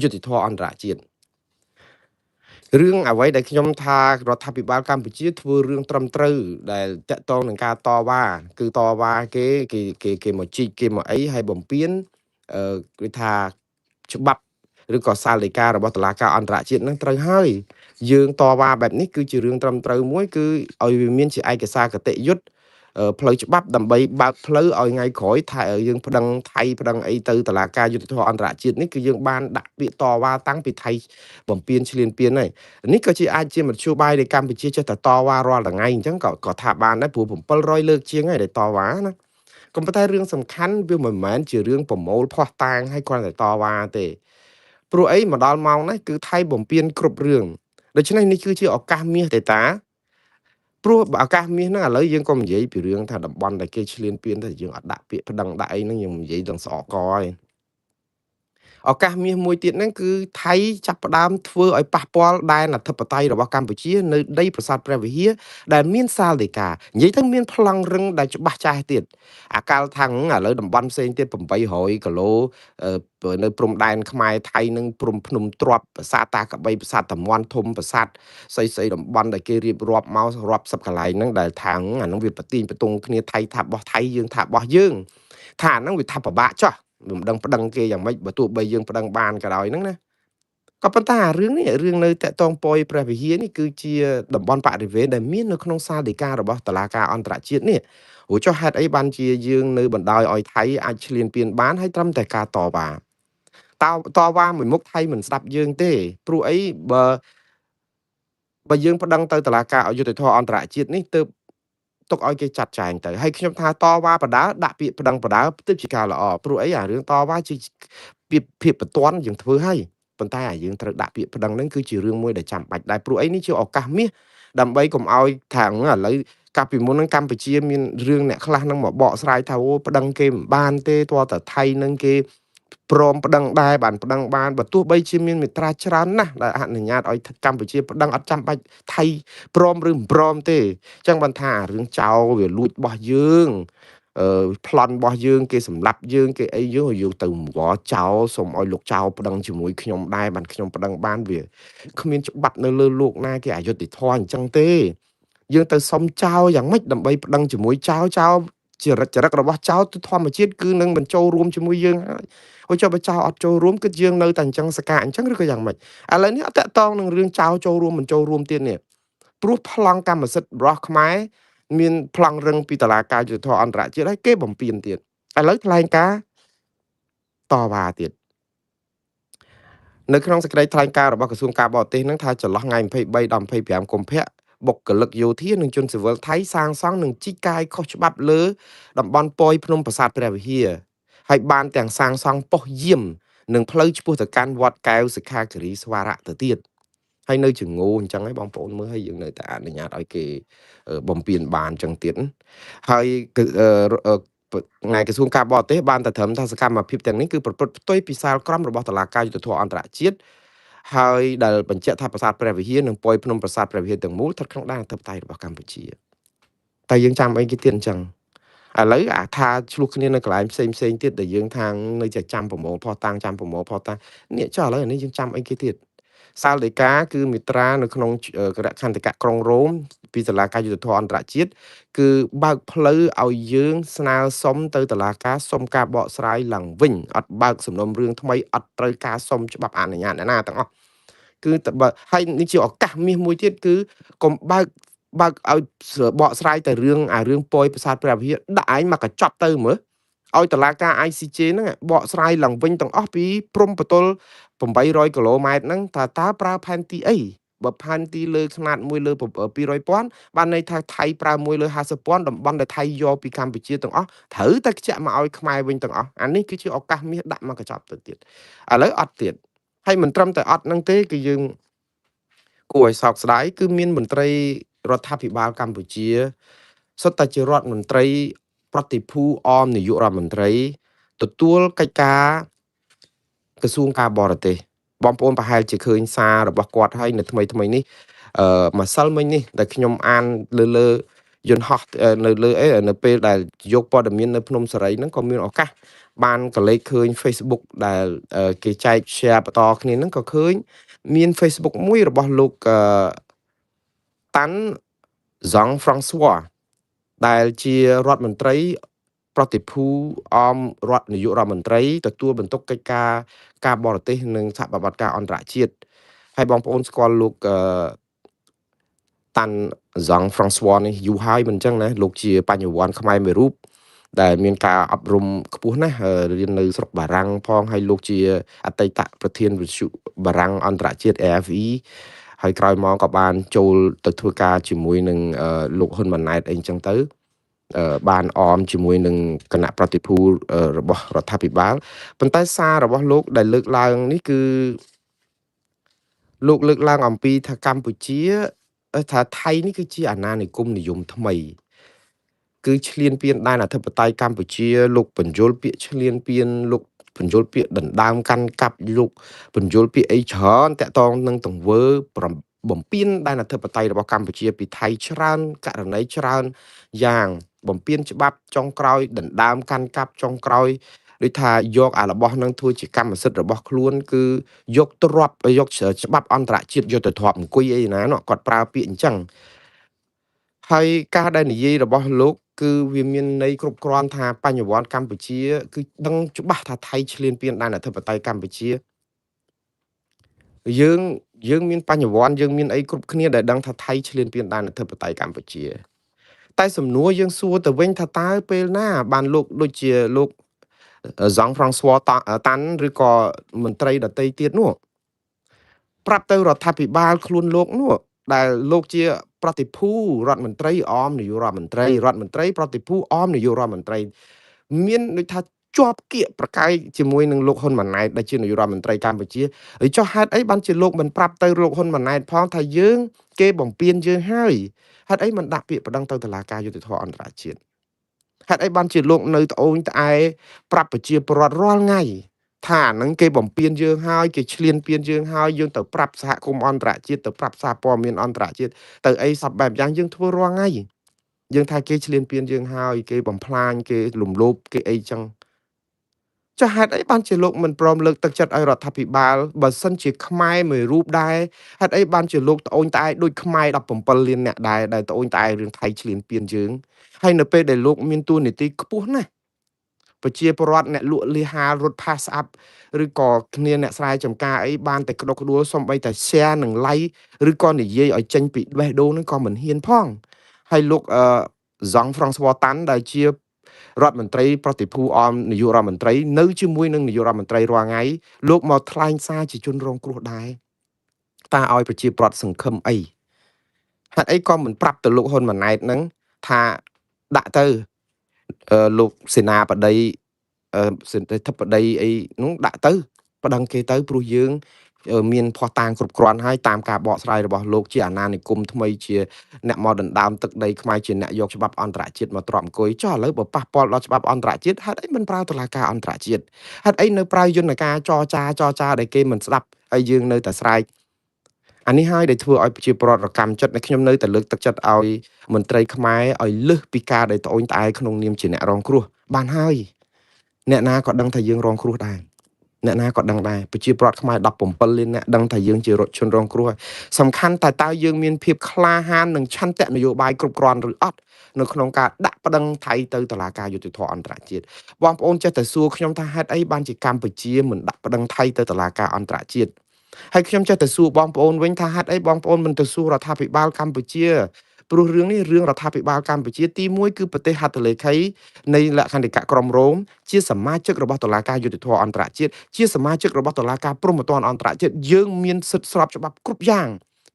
យុតិធធអន្តរជាតិរឿងអ្វីដែលខ្ញុំថារដ្ឋាភិបាលកម្ពុជាធ្វើរឿងត្រឹមត្រូវដែលតាក់ទងនឹងការតវ៉ាគឺតវ៉ាគេមកជីកគេមកអីហើយបំពេញគេថាច្បាប់ឬក៏សាលដីការបស់តុលាការអន្តរជាតិនឹងត្រូវហើយយើងតវ៉ាបែបនេះគឺជារឿងត្រឹមត្រូវមួយគឺឲ្យវាមានជាឯកសារគតិយុត្តផ្លូវច្បាប់ដើម្បីបើកផ្លូវឲ្យថ្ងៃក្រោយថាយើងប្តឹងថៃប្តឹងអីទៅតុលាការយុត្តិធម៌អន្តរជាតិនេះគឺយើងបានដាក់ពាក្យតវ៉ាតាំងពីថៃបំពេញឈ្លានពានហើយនេះក៏ជាអាចជាមធ្យោបាយដែលកម្ពុជាចេះតែតវ៉ារាល់ថ្ងៃអញ្ចឹងក៏ថាបានដែរព្រោះ700លើកជាងហើយដែលតវ៉ាណាក៏ប៉ុន្តែរឿងសំខាន់វាមិនមែនជារឿងប្រមូលភ័ស្តុតាងឲ្យគ្រាន់តែតវ៉ាទេព្រោះអីមកដល់ម៉ោងនេះគឺថៃបំពេញគ្រប់រឿងដូច្នេះនេះគឺជាឱកាសមាសទេតាព្រោះបើឱកាសមាសហ្នឹងឥឡូវយើងក៏និយាយពីរឿងថាតំបន់ដែលគេឈ្លានពានតែយើងអត់ដាក់ពាក្យប្តឹងដាក់អីហ្នឹងយើងនិយាយដល់ស្អកកហើយឱកាសមាសមួយទៀតហ្នឹងគឺថៃចាប់ផ្ដើមធ្វើឲ្យប៉ះពាល់ដែនអធិបតេយ្យរបស់កម្ពុជានៅដីប្រាសាទព្រះវិហារដែលមានសាលដីកានិយាយទៅមានប្លង់រឹងដែលច្បាស់ចាស់ទៀតអាកាលថាំងឥឡូវតំបន់ផ្សេងទៀត800គីឡូនៅព្រំដែនខ្មែរថៃនឹងព្រំភ្នំទ្រាប់ប្រាសាទតាកបីប្រាសាទតាមាន់ធំប្រាសាទស្អីតំបន់ដែលគេរៀបរាប់មករាប់សិបកន្លែងហ្នឹងដែលថាំងអាហ្នឹងវាប្រទីងបន្ទងគ្នាថៃថារបស់ថៃយើងថារបស់យើងថាអាហ្នឹងវាថាពិបាកចោះមិនដឹងប្តឹងគេយ៉ាងម៉េចបើទោះបីយើងប្តឹងបានក៏ដោយហ្នឹងណាក៏ប៉ុន្តែរឿងនេះរឿងនៅតាក់ទងពយព្រះវិហារនេះគឺជាតំបន់បរិវេណដែលមាននៅក្នុងសាលដីការបស់តុលាការអន្តរជាតិនេះព្រោះចុះហេតុអីបានជាយើងនៅបណ្ដោយឲ្យថៃអាចឈ្លានពានបានហើយត្រឹមតែការតវ៉ាតវ៉ាមួយមុខថៃមិនស្ដាប់យើងទេព្រោះអីបើយើងប្តឹងទៅតុលាការអយុធធម៌អន្តរជាតិនេះទើបទុកឲ្យគេចាត់ចែងទៅហើយខ្ញុំថាតវ៉ាបដាដាក់ពាក្យប្តឹងបដាទើបជាការល្អព្រោះអីអារឿងតវ៉ាជាភាពបន្ទាន់យើងធ្វើហើយប៉ុន្តែយើងត្រូវដាក់ពាក្យប្តឹងហ្នឹងគឺជារឿងមួយដែលចាំបាច់ដែរព្រោះអីនេះជាឱកាសមាសដើម្បីកុំឲ្យថាឥឡូវកាលពីមុនហ្នឹងកម្ពុជាមានរឿងអ្នកខ្លះហ្នឹងមកបកស្រាយថាអូប្តឹងគេមិនបានទេទាល់តែថៃហ្នឹងគេព្រមប្តឹងដែរបានប្តឹងបានបើទោះបីជាមានមេត្រាច្រើនណាស់ដែលអនុញ្ញាតឲ្យកម្ពុជាប្តឹងអត់ចាំបាច់ថៃព្រមឬមិនព្រមទេអញ្ចឹងបានថារឿងចោលវាលួចរបស់យើងប្លន់របស់យើងគេសម្លាប់យើងគេអីយើងទៅវល់ចោលសូមឲ្យលោកចោលប្តឹងជាមួយខ្ញុំដែរបានខ្ញុំប្តឹងបានវាគ្មានច្បាប់នៅលើโลกណាគេអយុត្តិធម៌អញ្ចឹងទេយើងទៅសុំចោលយ៉ាងម៉េចដើម្បីប្តឹងជាមួយចោលជាចរិតរបស់ចោលទៅធម្មជាតិគឺនឹងបញ្ចូលរួមជាមួយយើងហើយចុះបើចោលអត់ចូលរួមគឺយើងនៅតែអញ្ចឹងសកាអញ្ចឹងឬក៏យ៉ាងម៉េចឥឡូវនេះអត់តកតងនឹងរឿងចោលចូលរួមមិនចូលរួមទៀតនេះព្រោះប្លង់កម្មសិទ្ធិរបស់ខ្មែរ មានប្លង់រឹងពីតុលាការយុត្តិធម៌អន្តរជាតិហើយគេបំពេញទៀតឥឡូវថ្លែងការណ៍តវ៉ាទៀតនៅក្នុងសេចក្តីថ្លែងការណ៍របស់ក្រសួងការបរទេសនឹងថាចន្លោះថ្ងៃ23ដល់25កុម្ភៈបុគ្គលិកយោធានិងជនស៊ីវិលថៃសាងសង់និងជីកកាយខុសច្បាប់លើតំបន់ពយភ្នំប្រាសាទព្រះវិហារហើយបានទាំងសាងសង់ប៉ុស្តិ៍យាមនិងផ្លូវឆ្ពោះទៅកាន់វត្តកែវសិក្ខាគិរីស្វារៈទៅទៀតហើយនៅជំងឺអញ្ចឹងហើយបងប្អូនមើលហើយយើងនៅតែអនុញ្ញាតឲ្យគេបំពេញបានអញ្ចឹងទៀតហើយថ្ងៃក្រសួងការបរទេសបានតែត្រឹមថាសកម្មភាពទាំងនេះគឺប្រព្រឹត្តផ្ទុយពីសាលក្រមរបស់តុលាការយុត្តិធម៌អន្តរជាតិហើយដែលបញ្ជាក់ថាប្រាសាទព្រះវិហារនិងពយភ្នំប្រាសាទព្រះវិហារទាំងមូលស្ថិតក្នុងដែនអធិបតេយ្យរបស់កម្ពុជាតែយើងចាំអីគេទៀតអញ្ចឹងឥឡូវអាថាឆ្លោះគ្នានៅកន្លែងផ្សេងទៀតដែលយើងថានៅតែចាំប្រមូលផុសតាំងចាំប្រមូលផុសតាំងនេះចុះឥឡូវនេះយើងចាំអីគេទៀតសាលដីកាគឺមេត្រានៅក្នុងគណៈខន្តិកៈក្រុងរ៉ូមពីតុលាការយុត្តិធម៌អន្តរជាតិគឺបើកផ្លូវឲ្យយើងស្នើសុំទៅតុលាការសុំការបកស្រាយឡើងវិញអត់បើកសំណុំរឿងថ្មីអត់ត្រូវការសុំច្បាប់អនុញ្ញាតណាទាំងអស់គឺតែបើហើយនេះជាឱកាសមាសមួយទៀតគឺកុំបើកឲ្យបកស្រាយតែរឿងពយប្រាសាទព្រះវិហារដាក់ឯងមកកញ្ចប់ទៅមើលឲ្យតុលាការ ICJ ហ្នឹងបកស្រាយឡើងវិញទាំងអស់ពីព្រំប្រទល់800គីឡូម៉ែត្រហ្នឹងតើប្រើផែនទីអីបើផែនទីលើຂະຫນາດ1លើ200,000បានន័យថាថៃប្រើ1លើ50,000តំបន់ដែលថៃយកពីកម្ពុជាទាំងអស់ត្រូវតែខ្ជាក់មកឲ្យខ្មែរវិញទាំងអស់អានេះគឺជាឱកាសមាសដាក់មកកញ្ចប់ទៅទៀតឥឡូវអត់ទៀតហើយមិនត្រឹមតែអត់ហ្នឹងទេគឺយើងគួរឲ្យសោកស្ដាយគឺមានមន្ត្រីរដ្ឋាភិបាលកម្ពុជាសុទ្ធតែជារដ្ឋមន្ត្រីប្រតិភូអមនាយករដ្ឋមន្ត្រីទទួលកិច្ចការក្រសួងការបរទេសបងប្អូនប្រហែលជាឃើញសាររបស់គាត់ហើយនៅថ្មីនេះម្សិលមិញនេះដែលខ្ញុំអានលើយន្តហោះនៅលើនៅពេលដែលយកព័ត៌មាននៅភ្នំសារីហ្នឹងក៏មានឱកាសបានកលេចឃើញ Facebook ដែលគេចែក share បន្តគ្នាហ្នឹងក៏ឃើញមាន Facebook មួយរបស់លោកតាន់ហ្សង់ហ្វ្រង់ស្វ័រដែលជារដ្ឋមន្ត្រីប្រតិភូអមរដ្ឋនាយករដ្ឋមន្ត្រីទទួលបន្ទុកកិច្ចការការបរទេសនិងសហប្រតិបត្តិការអន្តរជាតិហើយបងប្អូនស្គាល់លោកតាន់ហ្សង់ហ្វ្រង់ស្វ័រនេះយូរហើយមិនអញ្ចឹងណាលោកជាបញ្ញវន្តខ្មែរមួយរូបដែលមានការអប់រំខ្ពស់ណាស់រៀននៅស្រុកបារាំងផងហើយលោកជាអតីតប្រធានវិទ្យុបារាំងអន្តរជាតិ AFE ហើយក្រោយមកក៏បានចូលទៅធ្វើការជាមួយនឹងលោកហ៊ុនម៉ាណែតអីអញ្ចឹងទៅបានអមជាមួយនឹងគណៈប្រតិភូរបស់រដ្ឋាភិបាលប៉ុន្តែសាររបស់លោកដែលលើកឡើងនេះគឺលោកលើកឡើងអំពីថាកម្ពុជាថាថៃនេះគឺជាអាណានិគមនិយមថ្មីគឺឈ្លានពានដែនអធិបតេយ្យកម្ពុជាលោកបញ្យលពាក្យឈ្លានពានលោកបញ្យលពាក្យដណ្ដើមកាន់កាប់លោកបញ្យលពាក្យអីច្រើនតាក់ទងនឹងទង្វើបំពេញដែនអធិបតេយ្យរបស់កម្ពុជាពីថៃច្រើនករណីច្រើនយ៉ាងបំពេញច្បាប់ចុងក្រោយដណ្ដើមកាន់កាប់ចុងក្រោយដូចថាយកអារបស់នឹងធ្វើជាកម្មសិទ្ធិរបស់ខ្លួនគឺយកទ្រព្យយកច្បាប់អន្តរជាតិយកទៅទ្រព្យអង្គុយអីណាគាត់ប្រើពាក្យអញ្ចឹងហើយការដែលនិយាយរបស់លោកគឺវាមានន័យគ្រប់គ្រាន់ថាបញ្ញវន្តកម្ពុជាគឺដឹងច្បាស់ថាថៃឈ្លានពានដែនអធិបតេយ្យកម្ពុជាយើងមានបញ្ញវន្តយើងមានអីគ្រប់គ្នាដែលដឹងថាថៃឈ្លានពានដែនអធិបតេយ្យកម្ពុជាតែសំណួរយើងសួរទៅវិញថាតើពេលណាបានលោកដូចជាលោកហ្សង់ហ្វ្រង់ស្វ័រតាន់ឬក៏មន្ត្រីដទៃទៀតនោះប្រាប់ទៅរដ្ឋាភិបាលខ្លួនលោកនោះដែលលោកជាប្រតិភូរដ្ឋមន្ត្រីអមនាយករដ្ឋមន្ត្រីប្រតិភូអមនាយករដ្ឋមន្ត្រីមានដូចថាជាប់គៀកប្រកែកជាមួយនឹងលោកហ៊ុនម៉ាណែតដែលជានាយករដ្ឋមន្ត្រីកម្ពុជាហើយចុះហេតុអីបានជាលោកមិនប្រាប់ទៅលោកហ៊ុនម៉ាណែតផងថាយើងគេបំពេញយើងហើយហេតុអីមិនដាក់ពាក្យប្តឹងទៅតុលាការយុត្តិធម៌អន្តរជាតិហេតុអីបានជាលោកនៅត្អូញត្អែប្រាប់ប្រជាពលរដ្ឋរាល់ថ្ងៃថាហ្នឹងគេបំពេញយើងហើយគេឈ្លានពានយើងហើយយើងទៅប្រាប់សហគមន៍អន្តរជាតិទៅប្រាប់សារព័ត៌មានអន្តរជាតិទៅអីសពបែបយ៉ាងយើងធ្វើរាល់ថ្ងៃយើងថាគេឈ្លានពានយើងហើយគេបំផ្លាញគេលំលោភគេអីចឹងចាហេតុអីបានជាលោកមិនព្រមលើកទឹកចិត្តឲ្យរដ្ឋាភិបាលបើសិនជាខ្មែរមួយរូបដែរហេតុអីបានជាលោកត្អូញត្អែដូចខ្មែរ17លានអ្នកដែរដែលត្អូញត្អែរឿងថៃឈ្លានពានយើងហើយនៅពេលដែលលោកមានទួនាទីខ្ពស់ណាស់ប្រជាពលរដ្ឋអ្នកលក់លីហាលរត់ pass up ឬក៏គ្នាអ្នកស្រែចម្ការអីបានតែក្តុកក្តួលសំបីតែ share និង like ឬក៏និយាយឲ្យចេញពីបេះដូងហ្នឹងក៏មិនហ៊ានផងហើយលោក Jean François Tan ដែលជារដ្ឋមន្ត្រីប្រតិភូអមនាយករដ្ឋមន្ត្រីនៅជាមួយនឹងនាយករដ្ឋមន្ត្រីរាល់ថ្ងៃលោកមកថ្លែងសារជាជនរងគ្រោះដែរតើឲ្យប្រជាប្រដ្ឋសង្ឃឹមអីហេតុអីក៏មិនប្រាប់ទៅលោកហ៊ុនម៉ាណែតហ្នឹងថាដាក់ទៅលោកសេនាបតីសេនាធិបតីអីនោះដាក់ទៅប្តឹងគេទៅព្រោះយើងមានភ័ស្តុតាងគ្រប់គ្រាន់ហើយតាមការបកស្រាយរបស់លោកជាអាណានិគមថ្មីជាអ្នកមកដណ្ដើមទឹកដីខ្មែរជាអ្នកយកច្បាប់អន្តរជាតិមកទ្រាំអង្គុយចុះឥឡូវបើប៉ះពាល់ដល់ច្បាប់អន្តរជាតិហេតុអីមិនប្រើតុលាការអន្តរជាតិហេតុអីនៅប្រើយន្តការចរចាដែលគេមិនស្ដាប់ហើយយើងនៅតែស្រែកអានេះហើយដែលធ្វើឲ្យប្រជាពលរដ្ឋរកម្មចិត្តដែលខ្ញុំនៅតែលើកទឹកចិត្តឲ្យមន្ត្រីខ្មែរឲ្យលើសពីការដែលត្អូញត្អែក្នុងនាមជាអ្នករងគ្រោះបានហើយអ្នកណាក៏ដឹងថាយើងរងគ្រោះដែរអ្នកណាក៏ដឹងដែរប្រជាពលរដ្ឋខ្មែរ17លានអ្នកដឹងថាយើងជារដ្ឋជនរងគ្រោះសំខាន់តែតើយើងមានភាពក្លាហាននិងឆន្ទៈនយោបាយគ្រប់គ្រាន់ឬអត់នៅក្នុងការដាក់ប្តឹងថៃទៅតុលាការយុត្តិធម៌អន្តរជាតិបងប្អូនចេះតែសួរខ្ញុំថាហេតុអីបានជាកម្ពុជាមិនដាក់ប្តឹងថៃទៅតុលាការអន្តរជាតិហើយខ្ញុំចេះតែសួរបងប្អូនវិញថាហេតុអីបងប្អូនមិនទៅសួររដ្ឋាភិបាលកម្ពុជាព្រោះរឿងនេះរឿងរដ្ឋាភិបាលកម្ពុជាទី1គឺប្រទេសហត្ថលេខីនៃលក្ខន្តិកៈក្រមរងជាសមាជិករបស់តុលាការយុត្តិធម៌អន្តរជាតិជាសមាជិករបស់តុលាការព្រហ្មទណ្ឌអន្តរជាតិយើងមានសិទ្ធិស្របច្បាប់គ្រប់យ៉ាង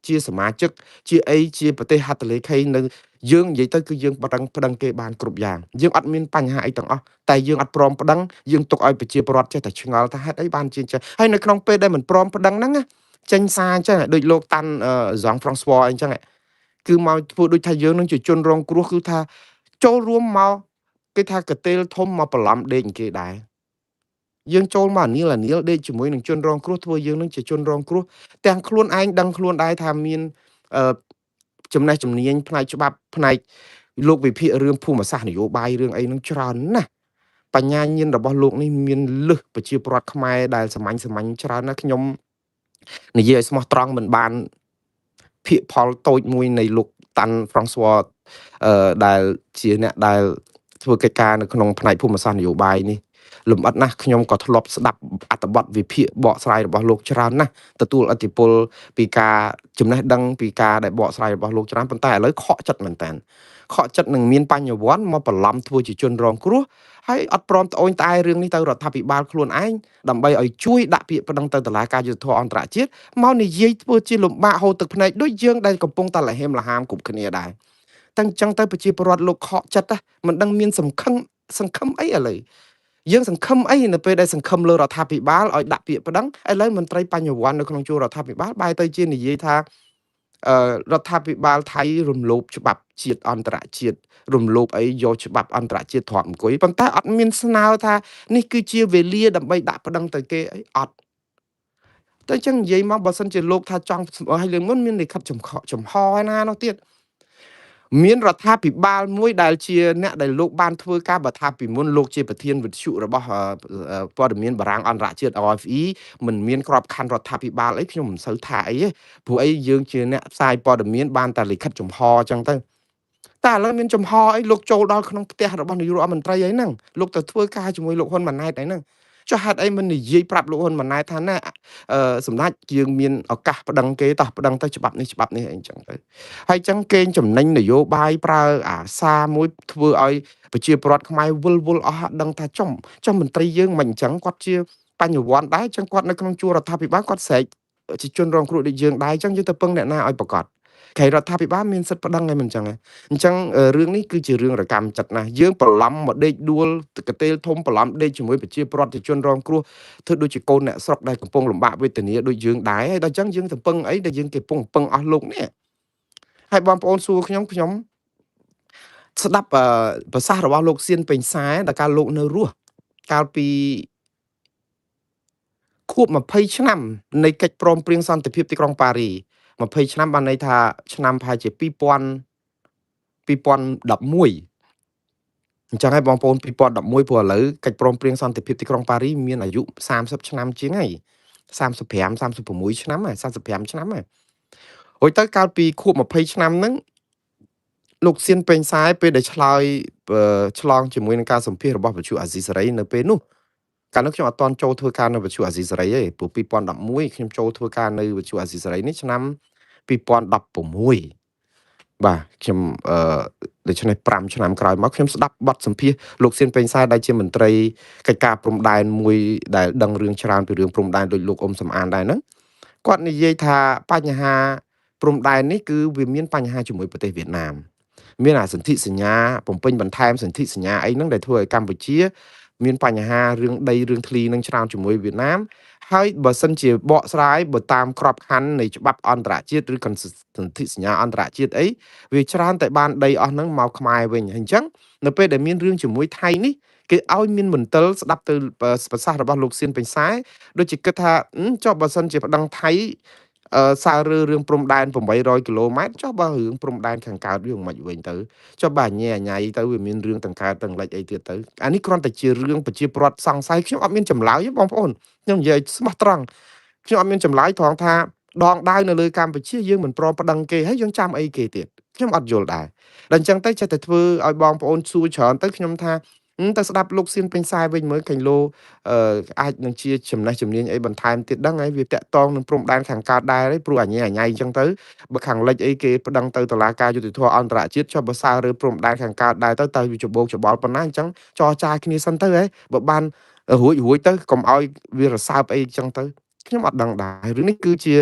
ជាសមាជិកជាអីជាប្រទេសហត្ថលេខីនៅយើងនិយាយទៅគឺយើងប្តឹងគេបានគ្រប់យ៉ាងយើងអត់មានបញ្ហាអីទាំងអស់តែយើងអត់ព្រមប្តឹងយើងទុកឲ្យប្រជាពលរដ្ឋចេះតែឆ្ងល់ថាហេតុអីបានជាអញ្ចឹងហើយនៅក្នុងពេលដែលមិនព្រមប្តឹងហ្នឹងចេញសារអញ្ចឹងដូចលោកតាន់Jean Françoisអញ្ចឹងគឺមកធ្វើដូចថាយើងនឹងជាជនរងគ្រោះគឺថាចូលរួមមកគេថាកតេលធំមកបន្លំដេកគេដែរយើងចូលមកអានីលដេកជាមួយនឹងជនរងគ្រោះធ្វើយើងនឹងជាជនរងគ្រោះទាំងខ្លួនឯងដឹងខ្លួនដែរថាមានចំណេះជំនាញផ្នែកច្បាប់ផ្នែកលោកវិភាគរឿងភូមិសាស្ត្រនយោបាយរឿងអីនឹងច្រើនណាស់បញ្ញាញាណរបស់លោកនេះមានលឹះប្រជាពលរដ្ឋខ្មែរដែលសាមញ្ញច្រើនណាស់ខ្ញុំនិយាយឲ្យស្មោះត្រង់មិនបានភាគផលតូចមួយនៃលោកតាន់ហ្វ្រង់ស្វ័រដែលជាអ្នកដែលធ្វើកិច្ចការនៅក្នុងផ្នែកភូមិសាស្ត្រនយោបាយនេះលំអិតណាស់ខ្ញុំក៏ធ្លាប់ស្ដាប់អត្ថបទវិភាគបកស្រាយរបស់លោកច្រើនណាស់ទទួលឥទ្ធិពលពីការចំណេះដឹងពីការដែលបកស្រាយរបស់លោកច្រើនប៉ុន្តែឥឡូវខកចិត្តមែនតើខកចិត្តនឹងមានបញ្ញវន្តមកបន្លំធ្វើជាជនរងគ្រោះហើយអត់ព្រមត្អូញត្អែរឿងនេះទៅរដ្ឋាភិបាលខ្លួនឯងដើម្បីឲ្យជួយដាក់ពាក្យប្តឹងទៅតុលាការយុត្តិធម៌អន្តរជាតិមកនិយាយធ្វើជាលំបាកហូរទឹកភ្នែកដូចយើងដែលកំពុងតែលហេមលហាមគ្រប់គ្នាដែរតែអញ្ចឹងទៅប្រជាពលរដ្ឋលោកខកចិត្តមិនដឹងមានសង្ឃឹមអីឥឡូវយើងសង្ឃឹមអីនៅពេលដែលសង្ឃឹមលើរដ្ឋាភិបាលឲ្យដាក់ពាក្យប្តឹងឥឡូវមន្ត្រីបញ្ញវន្តនៅក្នុងជួររដ្ឋាភិបាលបែរទៅជានិយាយថារដ្ឋាភិបាលថៃរំលោភច្បាប់ជាតិអន្តរជាតិរំលោភអីយកច្បាប់អន្តរជាតិទ្រាំអង្គុយប៉ុន្តែអត់មានស្នើថានេះគឺជាវេលាដើម្បីដាក់ប្តឹងទៅគេអីអត់តែអញ្ចឹងនិយាយមកបើសិនជាលោកថាចង់ឲ្យរឿងមុនមានលិខិតចំហឯណានោះទៀតមានរដ្ឋាភិបាលមួយដែលជាអ្នកដែលលោកបានធ្វើការបើថាពីមុនលោកជាប្រធានវិទ្យុរបស់ព័ត៌មានបារាំងអន្តរជាតិ RFE មិនមានក្របខ័ណ្ឌរដ្ឋាភិបាលអីខ្ញុំមិនសូវថាអីទេព្រោះអីយើងជាអ្នកផ្សាយព័ត៌មានបានតែលិខិតចំហអញ្ចឹងទៅតែឥឡូវមានចំហអីលោកចូលដល់ក្នុងផ្ទះរបស់នាយករដ្ឋមន្ត្រីអីហ្នឹងលោកទៅធ្វើការជាមួយលោកហ៊ុនម៉ាណែតអីហ្នឹងចុះហេតុអីមិននិយាយប្រាប់លោកហ៊ុនម៉ាណែតថាណាសម្ដេចយើងមានឱកាសប្តឹងគេតោះប្តឹងទៅច្បាប់នេះអីចឹងទៅហើយចឹងគេចំណេញនយោបាយប្រើអាសាមួយធ្វើឲ្យប្រជាពលរដ្ឋខ្មែរវល់អស់ដឹងថាចំមន្ត្រីយើងមិនអញ្ចឹងគាត់ជាបញ្ញវន្តដែរចឹងគាត់នៅក្នុងជួររដ្ឋាភិបាលគាត់ស្រែកជាជនរងគ្រោះដូចយើងដែរចឹងយើងទៅពឹងអ្នកណាឲ្យប្រកាសគេរដ្ឋាភិបាលមានសិទ្ធិប្តឹងឯមិនចឹងអញ្ចឹងរឿងនេះគឺជារឿងរកម្មចិត្តណាស់យើងប្រឡំមកដេកដួលកតេលធំប្រឡំដេកជាមួយប្រជាពលរដ្ឋជនរងគ្រោះធ្វើដូចជាកូនអ្នកស្រុកដែលកំពុងលំបាកវេទនាដូចយើងដែរហើយដល់អញ្ចឹងយើងទៅពឹងអីដែលយើងគេពឹងអស់លោកនេះហើយបងប្អូនសួរខ្ញុំស្ដាប់ប្រសាសន៍របស់លោកសៀនពេញសែដល់ការលោកនៅរស់កាលពីខួប20ឆ្នាំនៃកិច្ចព្រមព្រៀងសន្តិភាពទីក្រុងប៉ារី20ឆ្នាំបានន័យថាឆ្នាំប្រហែលជា2011អញ្ចឹងហើយបងប្អូន2011ព្រោះឥឡូវកិច្ចព្រមព្រៀងសន្តិភាពទីក្រុងប៉ារីមានអាយុ30ឆ្នាំជាងហើយ35 36ឆ្នាំហើយ45ឆ្នាំហើយរួចទៅកាលពីខួប20ឆ្នាំហ្នឹងលោកសៀនពេញសែពេលដែលឆ្លងជាមួយនឹងការសម្ភាសរបស់វិទ្យុអាស៊ីសេរីនៅពេលនោះកាលនោះខ្ញុំអត់តន់ចូលធ្វើការនៅវិទ្យុអាស៊ីសេរីទេព្រោះ2011ខ្ញុំចូលធ្វើការនៅវិទ្យុអាស៊ីសេរីនេះឆ្នាំ2016 បាទខ្ញុំដូច្នេះ5ឆ្នាំក្រោយមកខ្ញុំស្ដាប់បទសម្ភាសន៍លោកសៀនពេញសែនដែលជាមន្ត្រីកិច្ចការព្រំដែនមួយដែលដឹងរឿងច្រើនពីរឿងព្រំដែនដូចលោកអ៊ុំសំអានដែរហ្នឹងគាត់និយាយថាបញ្ហាព្រំដែននេះគឺវាមានបញ្ហាជាមួយប្រទេសវៀតណាមមានអាសន្ធិសញ្ញាបំពេញបន្ថែមសន្ធិសញ្ញាអីហ្នឹងដែលធ្វើឲ្យកម្ពុជាមានបញ្ហារឿងដីរឿងធ្លីនឹងច្រើនជាមួយវៀតណាមហើយបើសិនជាបកស្រាយបើតាមក្របខ័ណ្ឌនៃច្បាប់អន្តរជាតិឬក៏សន្ធិសញ្ញាអន្តរជាតិអីវាច្រើនតែបានដីអស់ហ្នឹងមកខ្មែរវិញហើយអញ្ចឹងនៅពេលដែលមានរឿងជាមួយថៃនេះគេឲ្យមានមន្ទិលស្ដាប់ទៅប្រសាសន៍របស់លោកសៀនពេញសែដូចជាគិតថាចុះបើសិនជាប្តឹងថៃសាររឿងព្រំដែន800គីឡូម៉ែត្រចុះបើរឿងព្រំដែនខាងកើតវាមិនវិញទៅចុះបើញ៉ែអញ៉ៃទៅវាមានរឿងទាំងកើតទាំងលិចអីទៀតទៅអានេះគ្រាន់តែជារឿងប្រជាពលរដ្ឋសង្ស័យខ្ញុំអត់មានចម្លើយទេបងប្អូនខ្ញុំនិយាយស្មោះត្រង់ខ្ញុំអត់មានចម្លើយត្រង់ថាដងដាវនៅលើកម្ពុជាយើងមិនព្រមប្តឹងគេហើយយើងចាំអីគេទៀតខ្ញុំអត់យល់ដែរដល់អញ្ចឹងទៅចេះតែធ្វើឲ្យបងប្អូនសួរច្រើនទៅខ្ញុំថាទៅស្ដាប់លោកសៀនពេញខ្សែវិញមើលកេងឡូអាចនឹងជាចំណេះជំនាញអីបន្ថែមទៀតដឹងហើយវាតាក់តងនឹងព្រំដែនខាងកើតដែរហើយព្រោះអញ៉ៃអញ្ចឹងទៅបើខាងលិចអីគេប្តឹងទៅតុលាការយុតិធធម៌អន្តរជាតិចុះបើសាររើព្រំដែនខាងកើតដែរទៅវាច្បោកច្បល់ប៉ុណ្ណាអញ្ចឹងចរចាគ្នាសិនទៅហ៎បើបានរួចទៅកុំឲ្យវារសើបអីអញ្ចឹងទៅខ្ញុំអត់ដឹងដែររឿងនេះគឺជា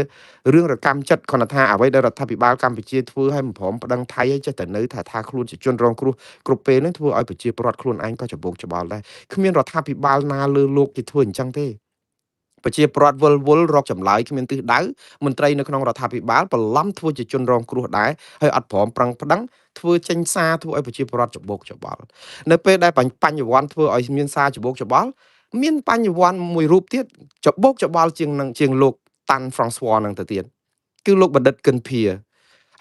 រឿងរកម្មចិត្តគ្រាន់តែថាអ្វីដែលរដ្ឋាភិបាលកម្ពុជាធ្វើឲ្យមិនព្រមប្តឹងថៃឲ្យចេះតែនៅថាខ្លួនជាជនរងគ្រោះគ្រប់ពេលហ្នឹងធ្វើឲ្យប្រជាពលរដ្ឋខ្លួនឯងក៏ច្បោកច្បល់ដែរគ្មានរដ្ឋាភិបាលណាលើលោកគេធ្វើអញ្ចឹងទេប្រជាពលរដ្ឋវល់រកចម្លើយគ្មានទិសដៅមន្ត្រីនៅក្នុងរដ្ឋាភិបាលបន្លំធ្វើជាជនរងគ្រោះដែរហើយអត់ព្រមប្រឹងប្តឹងធ្វើចេញសារធ្វើឲ្យប្រជាពលរដ្ឋច្បោកច្បល់នៅពេលដែលបញ្ញវន្តធ្វើឲ្យមានសារច្បោកច្បល់មានបញ្ញវន្តមួយរូបទៀតច្បោកច្បល់ជាងលោកតាន់ហ្វ្រង់ស្វ័រនឹងទៅទៀតគឺលោកបណ្ឌិតកិនភៀ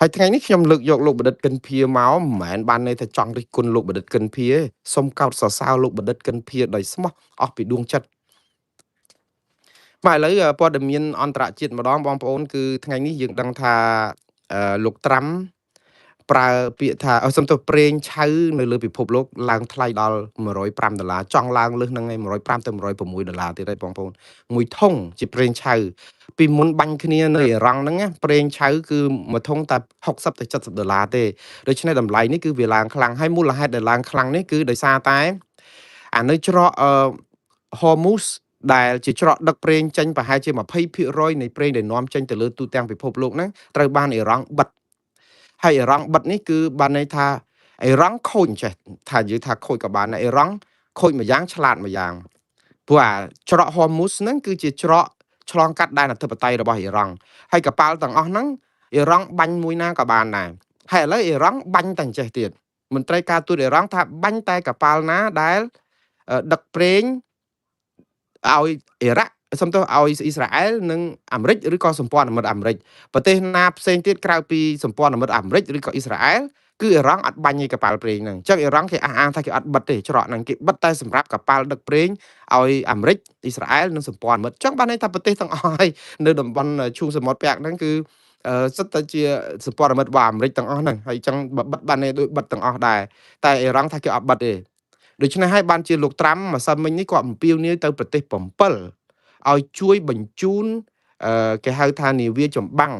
ហើយថ្ងៃនេះខ្ញុំលើកយកលោកបណ្ឌិតកិនភៀមកមិនមែនបានន័យថាចង់រិះគន់លោកបណ្ឌិតកិនភៀទេសូមកោតសរសើរលោកបណ្ឌិតកិនភៀដោយស្មោះអស់ពីដួងចិត្តបាទឥឡូវព័ត៌មានអន្តរជាតិម្ដងបងប្អូនគឺថ្ងៃនេះយើងដឹងថាលោកត្រាំប្រើពាក្យថាសំទោសប្រេងឆៅនៅលើពិភពលោកឡើងថ្លៃដល់$105ចង់ឡើងលើសហ្នឹងឯង105ទៅ$106ទៀតហើយបងប្អូនមួយធុងជាប្រេងឆៅពីមុនបាញ់គ្នានៅអ៊ីរ៉ង់ហ្នឹងប្រេងឆៅគឺមួយធុងតែ$60ទៅ$70ទេដូច្នេះតម្លៃនេះគឺវាឡើងខ្លាំងហើយមូលហេតុដែលឡើងខ្លាំងនេះគឺដោយសារតែអានៅច្រកHormuz ដែលជាច្រកដឹកប្រេងចេញប្រហែលជា20%នៃប្រេងដែលនាំចេញទៅលើទូទាំងពិភពលោកហ្នឹងត្រូវបានអ៊ីរ៉ង់បិទហើយអ៊ីរ៉ង់បិទនេះគឺបានន័យថាអ៊ីរ៉ង់ខូចចេះថានិយាយថាខូចក៏បានដែរអ៊ីរ៉ង់ខូចមួយយ៉ាងឆ្លាតមួយយ៉ាងព្រោះច្រក Hormuz ហ្នឹងគឺជាច្រកឆ្លងកាត់ដែនអធិបតេយ្យរបស់អ៊ីរ៉ង់ហើយកប៉ាល់ទាំងអស់ហ្នឹងអ៊ីរ៉ង់បាញ់មួយណាក៏បានដែរហើយឥឡូវអ៊ីរ៉ង់បាញ់តែចេះទៀតមន្ត្រីការទូតអ៊ីរ៉ង់ថាបាញ់តែកប៉ាល់ណាដែលដឹកប្រេងឲ្យអ៊ីរ៉ាក់សំទោសឲ្យអ៊ីស្រាអែលនិងអាមេរិកឬក៏សម្ព័ន្ធមិត្តអាមេរិកប្រទេសណាផ្សេងទៀតក្រៅពីសម្ព័ន្ធមិត្តអាមេរិកឬក៏អ៊ីស្រាអែលគឺអ៊ីរ៉ង់អត់បាញ់ឯកប៉ាល់ប្រេងហ្នឹងអញ្ចឹងអ៊ីរ៉ង់គេអះអាងថាគេអត់បិទទេច្រកហ្នឹងគេបិទតែសម្រាប់កប៉ាល់ដឹកប្រេងឲ្យអាមេរិកអ៊ីស្រាអែលនិងសម្ព័ន្ធមិត្តអញ្ចឹងបានន័យថាប្រទេសទាំងអស់ហើយនៅតំបន់ឈូងសមុទ្រពាក់ហ្នឹងគឺសិតតែជាសម្ព័ន្ធមិត្តរបស់អាមេរិកទាំងអស់ហ្នឹងហើយអញ្ចឹងបិទបានន័យដូចបិទទាំងអស់ដែរតែអ៊ីរ៉ង់ថាគេអត់បិទទេដូច្នេះហើយបានជាលោកត្រាំម្សិលមិញនេះគាត់អំពាវនាវទៅប្រទេស7ឲ្យជួយបញ្ជូនគេហៅថានាវាចម្បាំង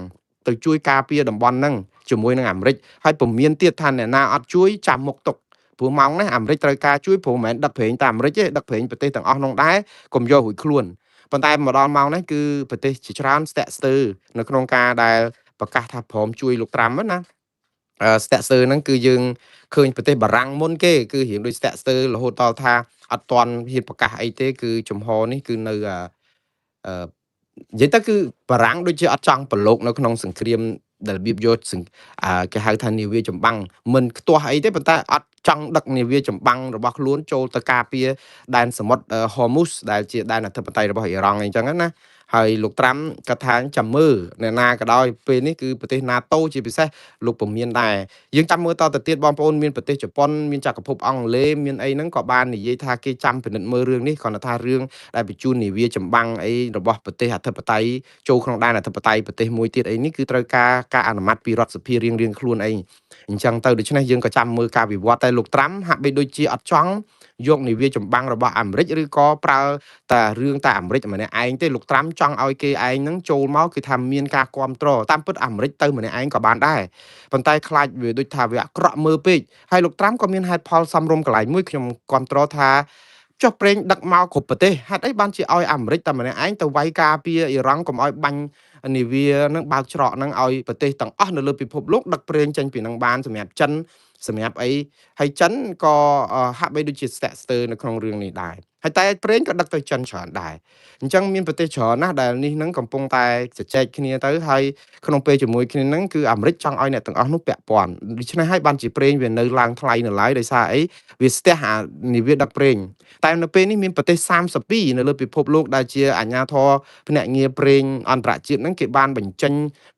ទៅជួយការពារតំបន់ហ្នឹងជាមួយនឹងអាមេរិកហើយពុំមានទៀតថាអ្នកណាអត់ជួយចាំមុខទុកព្រោះម៉ោងនេះអាមេរិកត្រូវការជួយព្រោះមិនមែនដឹកប្រេងតែអាមេរិកទេដឹកប្រេងប្រទេសទាំងអស់នោះដែរកុំយករួចខ្លួនប៉ុន្តែមកដល់ម៉ោងនេះគឺប្រទេសជាច្រើនស្ទាក់ស្ទើរនៅក្នុងការដែលប្រកាសថាព្រមជួយលោកត្រាំណាស្ទាក់ស្ទើរហ្នឹងគឺយើងឃើញប្រទេសបារាំងមុនគេគឺរៀងដូចស្ទាក់ស្ទើររហូតដល់ថាអត់ទាន់ហ៊ានប្រកាសអីទេគឺចំហនេះគឺនៅនិយាយទៅគឺបារាំងដូចជាអត់ចង់ប្រឡូកនៅក្នុងសង្គ្រាមដែលរបៀបយកគេហៅថានាវាចម្បាំងមិនខ្ទាស់អីទេប៉ុន្តែអត់ចង់ដឹកនាវាចម្បាំងរបស់ខ្លួនចូលទៅការពារដែនសមុទ្រ Hormuz ដែលជាដែនអធិបតេយ្យរបស់អ៊ីរ៉ង់អីចឹងណាហើយលោកត្រាំគាត់ថាចាំមើលអ្នកណាក៏ដោយពេលនេះគឺប្រទេស NATO ជាពិសេសលោកពមមានដែរយើងចាំមើលតទៅទៀតបងប្អូនមានប្រទេសជប៉ុនមានចក្រភពអង់គ្លេសមានអីហ្នឹងក៏បាននិយាយថាគេចាំពិនិត្យមើលរឿងនេះគ្រាន់តែថារឿងដែលបញ្ជូននាវាចម្បាំងអីរបស់ប្រទេសអធិបតេយ្យចូលក្នុងដែនអធិបតេយ្យប្រទេសមួយទៀតអីនេះគឺត្រូវការអនុម័តពីរដ្ឋសភារៀងៗខ្លួនអីអញ្ចឹងទៅដូច្នេះយើងក៏ចាំមើលការវិវត្តតែលោកត្រាំហាក់បីដូចជាអត់ចង់យកនាវាចម្បាំងរបស់អាមេរិកឬក៏ប្រើតែរឿងតែអាមេរិកម្នាក់ឯងទេលោកត្រាំ ចង់ឲ្យគេឯងហ្នឹងចូលមកគឺថាមានការគ្រប់គ្រងតាមពិតអាមេរិកទៅម្នាក់ឯងក៏បានដែរប៉ុន្តែខ្លាចវាដូចថាវាអាក្រក់មើលពេកហើយលោកត្រាំក៏មានហេតុផលសំរុំកន្លែងមួយខ្ញុំគ្រប់គ្រងថាចុះប្រេងដឹកមកគ្រប់ប្រទេសហេតុអីបានជាឲ្យអាមេរិកតែម្នាក់ឯងទៅវាយការពារអ៊ីរ៉ង់កុំឲ្យបាញ់នាវានឹងបើកច្រកនឹងឲ្យប្រទេសទាំងអស់នៅលើពិភពលោកដឹកប្រេងចេញពីនឹងបានសម្រាប់ចិនសម្រាប់អីហើយចិនក៏ហាក់បីដូចជាស្ទាក់ស្ទើរនៅក្នុងរឿងនេះដែរហើយតែប្រេងក៏ដឹកទៅចិនច្រើនដែរអញ្ចឹងមានប្រទេសច្រើនណាស់ដែលនេះនឹងកំពុងតែជជែកគ្នាទៅហើយក្នុងពេលជាមួយគ្នានឹងគឺអាមេរិកចង់ឲ្យអ្នកទាំងអស់នោះពាក់ព័ន្ធដូច្នេះហើយបានជាប្រេងវានៅឡើងថ្លៃនៅឡើយដោយសារអីវាស្ទះអានាវាដឹកប្រេងតែនៅពេលនេះមានប្រទេស32នៅលើពិភពលោកដែលជាអាជ្ញាធរភ្នាក់ងារប្រេងអន្តរជាតិហ្នឹងគេបានបញ្ចេញ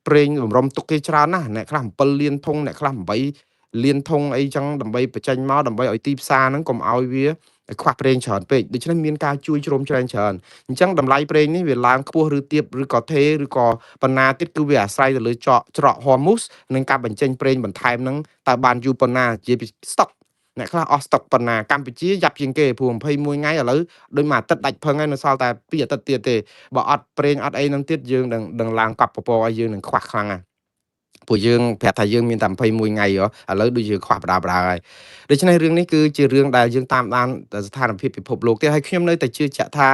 ប្រេងបំរុំទុកគេច្រើនណាស់អ្នកខ្លះ7លានធុងអ្នកខ្លះ8លានធុងអីចឹងដើម្បីបញ្ចេញមកដើម្បីឲ្យទីផ្សារហ្នឹងកុំឲ្យវាខ្វះប្រេងច្រើនពេកដូច្នេះមានការជួយជ្រោមជ្រែងច្រើនអញ្ចឹងតម្លៃប្រេងនេះវាឡើងខ្ពស់ឬទាបឬក៏ថេរឬក៏បណ្ណាទៀតគឺវាអាស្រ័យទៅលើច្រក Hormuz និងការបញ្ចេញប្រេងបន្ថែមហ្នឹងតើបានយូរប៉ុណ្ណាជាស្តុកអ្នកខ្លះអស់ស្តុកប៉ុណ្ណាកម្ពុជាយ៉ាប់ជាងគេព្រោះ21ថ្ងៃឥឡូវដូចមួយអាទិត្យដាច់ផឹងហើយនៅសល់តែ2អាទិត្យទៀតទេបើអត់ប្រេងអត់អីហ្នឹងទៀតយើងនឹងឡើងកប់ពពកឲ្យយើងនឹងខ្វះខ្លាំងណាស់ពួកយើងប្រាប់ថាយើងមានតែ21ថ្ងៃឥឡូវដូចជាខ្វះបដាហើយដូច្នេះរឿងនេះគឺជារឿងដែលយើងតាមដានស្ថានភាពពិភពលោកទៀតហើយខ្ញុំនៅតែជឿជាក់ថា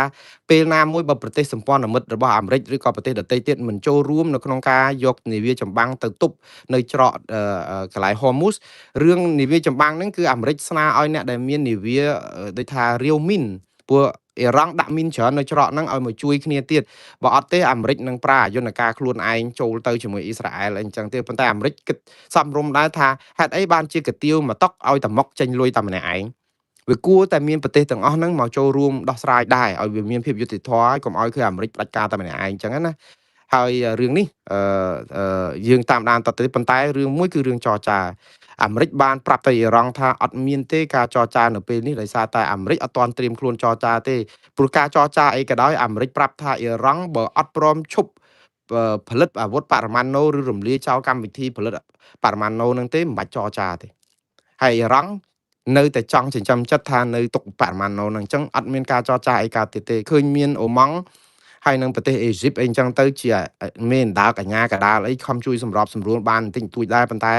ពេលណាមួយបើប្រទេសសម្ព័ន្ធមិត្តរបស់អាមេរិកឬក៏ប្រទេសដទៃទៀតមិនចូលរួមនៅក្នុងការយកនាវាចម្បាំងទៅទប់នៅច្រកកន្លែង Hormuz រឿងនាវាចម្បាំងហ្នឹងគឺអាមេរិកស្នើឲ្យអ្នកដែលមាននាវាដូចថារាវមីនពួកអ៊ីរ៉ង់ដាក់មីនច្រើននៅច្រកហ្នឹងឲ្យមកជួយគ្នាទៀតបើអត់ទេអាមេរិកនឹងប្រើយន្តការខ្លួនឯងចូលទៅជាមួយអ៊ីស្រាអែលអីចឹងទៀតប៉ុន្តែអាមេរិកគិតសំរុំដែរថាហេតុអីបានជាកាទៀវមកតុកឲ្យតែមកចេញលុយតែម្នាក់ឯងវាគួរតែមានប្រទេសទាំងអស់ហ្នឹងមកចូលរួមដោះស្រាយដែរឲ្យវាមានភាពយុត្តិធម៌ហើយកុំឲ្យគឺអាមេរិកផ្ដាច់ការតែម្នាក់ឯងចឹងណាហើយរឿងនេះយើងតាមដានតទៅប៉ុន្តែរឿងមួយគឺរឿងចរចាអាមេរិកបានប្រាប់ទៅអ៊ីរ៉ង់ថាអត់មានទេការចរចានៅពេលនេះដោយសារតែអាមេរិកអត់ទាន់ត្រៀមខ្លួនចរចាទេព្រោះការចរចាអីក៏ដោយអាមេរិកប្រាប់ថាអ៊ីរ៉ង់បើអត់ព្រមឈប់ផលិតអាវុធបរមាណូឬរំលាយចោលកម្មវិធីផលិតបរមាណូនឹងទេមិនបាច់ចរចាទេហើយអ៊ីរ៉ង់នៅតែចង់ចិញ្ចឹមចិត្តថានៅទុកបរមាណូនឹងអញ្ចឹងអត់មានការចរចាអីកើតទៀតទេឃើញមានអូម៉ង់ហើយនឹងប្រទេសអេស៊ីបអីអញ្ចឹងទៅជាមេនដាលកញ្ញាកដាលអីខំជួយសម្របសម្រួលបានបន្តិចបន្តួចដែរប៉ុន្តែ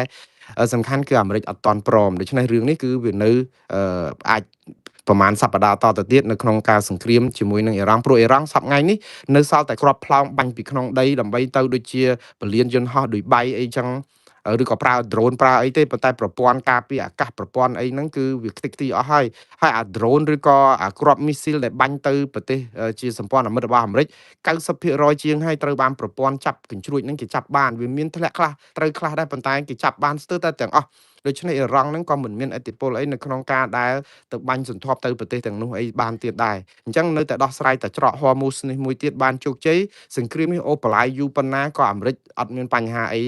សំខាន់គឺអាមេរិកអត់តន់ព្រមដូច្នេះរឿងនេះគឺវានៅអាចប្រហែលសប្តាហ៍តទៅទៀតនៅក្នុងការសង្គ្រាមជាមួយនឹងអ៊ីរ៉ង់ព្រោះអ៊ីរ៉ង់សប្តាហ៍ថ្ងៃនេះនៅសល់តែគ្រាប់ផ្លោងបាញ់ពីក្នុងដីដើម្បីទៅដូចជាពលានយន្តហោះដូចបៃអីចឹងឬក៏ប្រើ drone ប្រើអីទេប៉ុន្តែប្រព័ន្ធការពារអាកាសប្រព័ន្ធអីហ្នឹងគឺវាខ្ទេចខ្ទីអស់ហើយអា drone ឬក៏អាគ្រាប់មីស៊ីលដែលបាញ់ទៅប្រទេសជាសម្ព័ន្ធមិត្តរបស់អាមេរិក90%ជាងហើយត្រូវបានប្រព័ន្ធចាប់កញ្ជ្រួចហ្នឹងគេចាប់បានវាមានធ្លាក់ខ្លះត្រូវខ្លះដែរប៉ុន្តែគេចាប់បានស្ទើរតែទាំងអស់ដូច្នេះអ៊ីរ៉ង់ហ្នឹងក៏មិនមានឥទ្ធិពលអីនៅក្នុងការដែលទៅបាញ់សន្ធាប់ទៅប្រទេសទាំងនោះអីបានទៀតដែរអញ្ចឹងនៅតែដោះស្រាយតែច្រក Hormuz នេះមួយទៀតបានជោគជ័យសង្គ្រាមនេះអូបន្លាយយូរប៉ុណ្ណាក៏អាមេរិកអត់មានបញ្ហាអី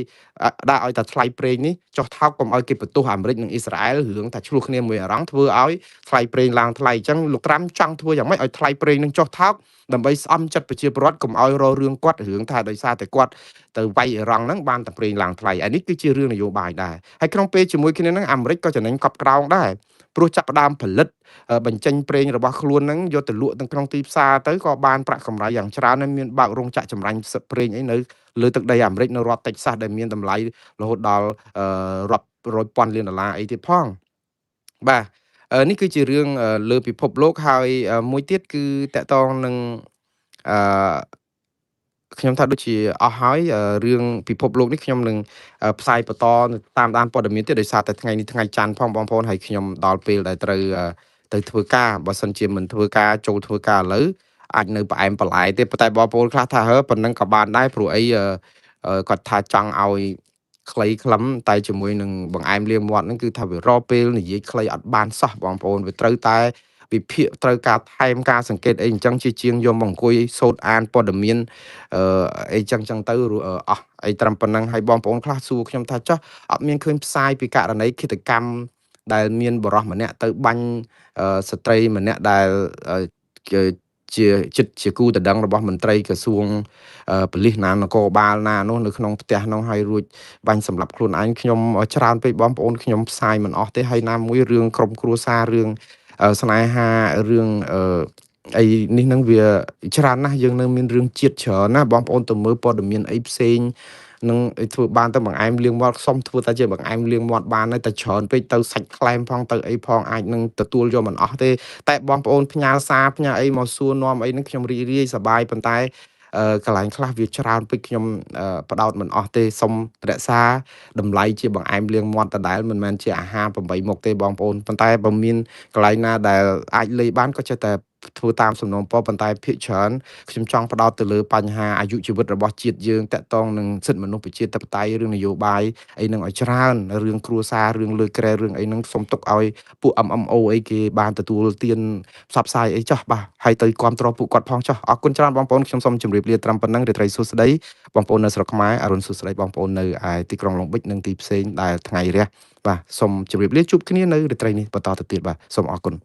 ដាក់ឲ្យតែថ្លៃប្រេងនេះចុះថោកកុំឲ្យគេបន្ទោសអាមេរិកនិងអ៊ីស្រាអែលរឿងថាឆ្លោះគ្នាមួយអារម្មណ៍ធ្វើឲ្យថ្លៃប្រេងឡើងថ្លៃអញ្ចឹងលោកត្រាំចង់ធ្វើយ៉ាងម៉េចឲ្យថ្លៃប្រេងនឹងចុះថោកដើម្បីស្អំចិត្តប្រជាពលរដ្ឋកុំឲ្យរករឿងគាត់រឿងថាដោយសារតែគាត់ទៅវាយអ៊ីរ៉ង់ហ្នឹងបានតែប្រេងឡើងថ្លៃអានេះគឺជារឿងនយោបាយដែរហើយក្នុងពេលជាមួយគ្នាហ្នឹងអាមេរិកក៏ចំណេញកប់ក្រោងដែរព្រោះចាប់ផ្ដើមផលិតបញ្ចេញប្រេងរបស់ខ្លួនហ្នឹងយកទៅលក់ក្នុងទីផ្សារទៅក៏បានប្រាក់កម្រៃយ៉ាងច្រើនហើយមានបើករោងចក្រចម្រាញ់ប្រេងអីនៅលើទឹកដីអាមេរិកនៅរដ្ឋតិចសាសដែលមានតម្លៃរហូតដល់រាប់រយពាន់លានដុល្លារអីទៀតផងបាទនេះគឺជារឿងលើពិភពលោកហើយមួយទៀតគឺតកតងនឹងអឺខ្ញុំថាដូចជាអស់ហើយរឿងពិភពលោកនេះខ្ញុំនឹងផ្សាយបន្តតាមដានព័ត៌មានទៀតដោយសារតែថ្ងៃនេះថ្ងៃច័ន្ទផងបងប្អូនហើយខ្ញុំដល់ពេលដែលត្រូវទៅធ្វើការបើសិនជាមិនធ្វើការចូលធ្វើការឥឡូវអាចនៅផ្អែមបន្លែទេប៉ុន្តែបងប្អូនខ្លះថាប៉ុណ្ណឹងក៏បានដែរព្រោះអីគាត់ថាចង់ឲ្យខ្លីខ្លឹមតែជាមួយនឹងបង្អែមលាងមាត់ហ្នឹងគឺថាវារពេលនិយាយខ្លីអត់បានសោះបងប្អូនវាត្រូវតែវិភាគត្រូវការថែមការសង្កេតអីអញ្ចឹងជាជាងយកមកអង្គុយសូត្រអានព័ត៌មានអីចឹងទៅអស់អីត្រឹមប៉ុណ្ណឹងហើយបងប្អូនខ្លះសួរខ្ញុំថាចុះអត់មានឃើញផ្សាយពីករណីឃាតកម្មដែលមានបរិសម្នាក់ទៅបាញ់ស្ត្រីម្នាក់ដែលជាចិត្តជាគូតដឹងរបស់មន្ត្រីក្រសួងប៉ូលីសណានគរបាលណានោះនៅក្នុងផ្ទះនោះហើយរួចបាញ់សម្លាប់ខ្លួនឯងខ្ញុំច្រើនពេកបងប្អូនខ្ញុំផ្សាយមិនអស់ទេហើយណាមួយរឿងក្រុមគ្រួសាររឿងស្នេហារឿង អីនេះនឹងវាច្រើនណាស់យើងនៅមានរឿងជាតិច្រើនណាស់បងប្អូនទៅមើលព័ត៌មានអីផ្សេងនឹងធ្វើបានទៅបង្អែមលាងមាត់សុំធ្វើតែជាបង្អែមលាងមាត់បានហើយតែច្រើនពេកទៅសាច់ខ្លែមផងទៅអីផងអាចនឹងទទួលយកមិនអស់ទេតែបងប្អូនផ្ញើសារផ្ញើអីមកសួរនាំអីនឹងខ្ញុំរីករាយសប្បាយប៉ុន្តែកន្លែងខ្លះវាច្រើនពេកខ្ញុំផ្ដោតមិនអស់ទេសុំរក្សាតម្លៃជាបង្អែមលាងមាត់ដដែលមិនមែនជាអាហារ8មុខទេបងប្អូនប៉ុន្តែបើមានកន្លែងណាដែលអាចលេីបានក៏ចេះតែធ្វើតាមសំណូមពរប៉ុន្តែភាគច្រើនខ្ញុំចង់ផ្ដោតទៅលើបញ្ហាអាយុជីវិតរបស់ជាតិយើងតាក់ទងនឹងសិទ្ធិមនុស្សប្រជាធិបតេយ្យរឿងនយោបាយអីហ្នឹងឲ្យច្រើនរឿងគ្រួសាររឿងលើក្រែរឿងអីហ្នឹងសុំទុកឲ្យពួក MMO អីគេបានទទួលទានផ្សព្វផ្សាយអីចោះបាទហើយទៅគ្រប់គ្រងពួកគាត់ផងចោះអរគុណច្រើនបងប្អូនខ្ញុំសូមជម្រាបលាត្រឹមប៉ុណ្្នឹងរាត្រីសួស្ដីបងប្អូននៅស្រុកខ្មែរអរុនសួស្ដីបងប្អូននៅឯទីក្រុងឡុងបិចនិងទីផ្សេងដែលថ្ងៃរះបាទសូមជម្រាបលាជួបគ្នានៅរាត្រីនេះបន្តទៅទៀតបាទសូមអរគុណ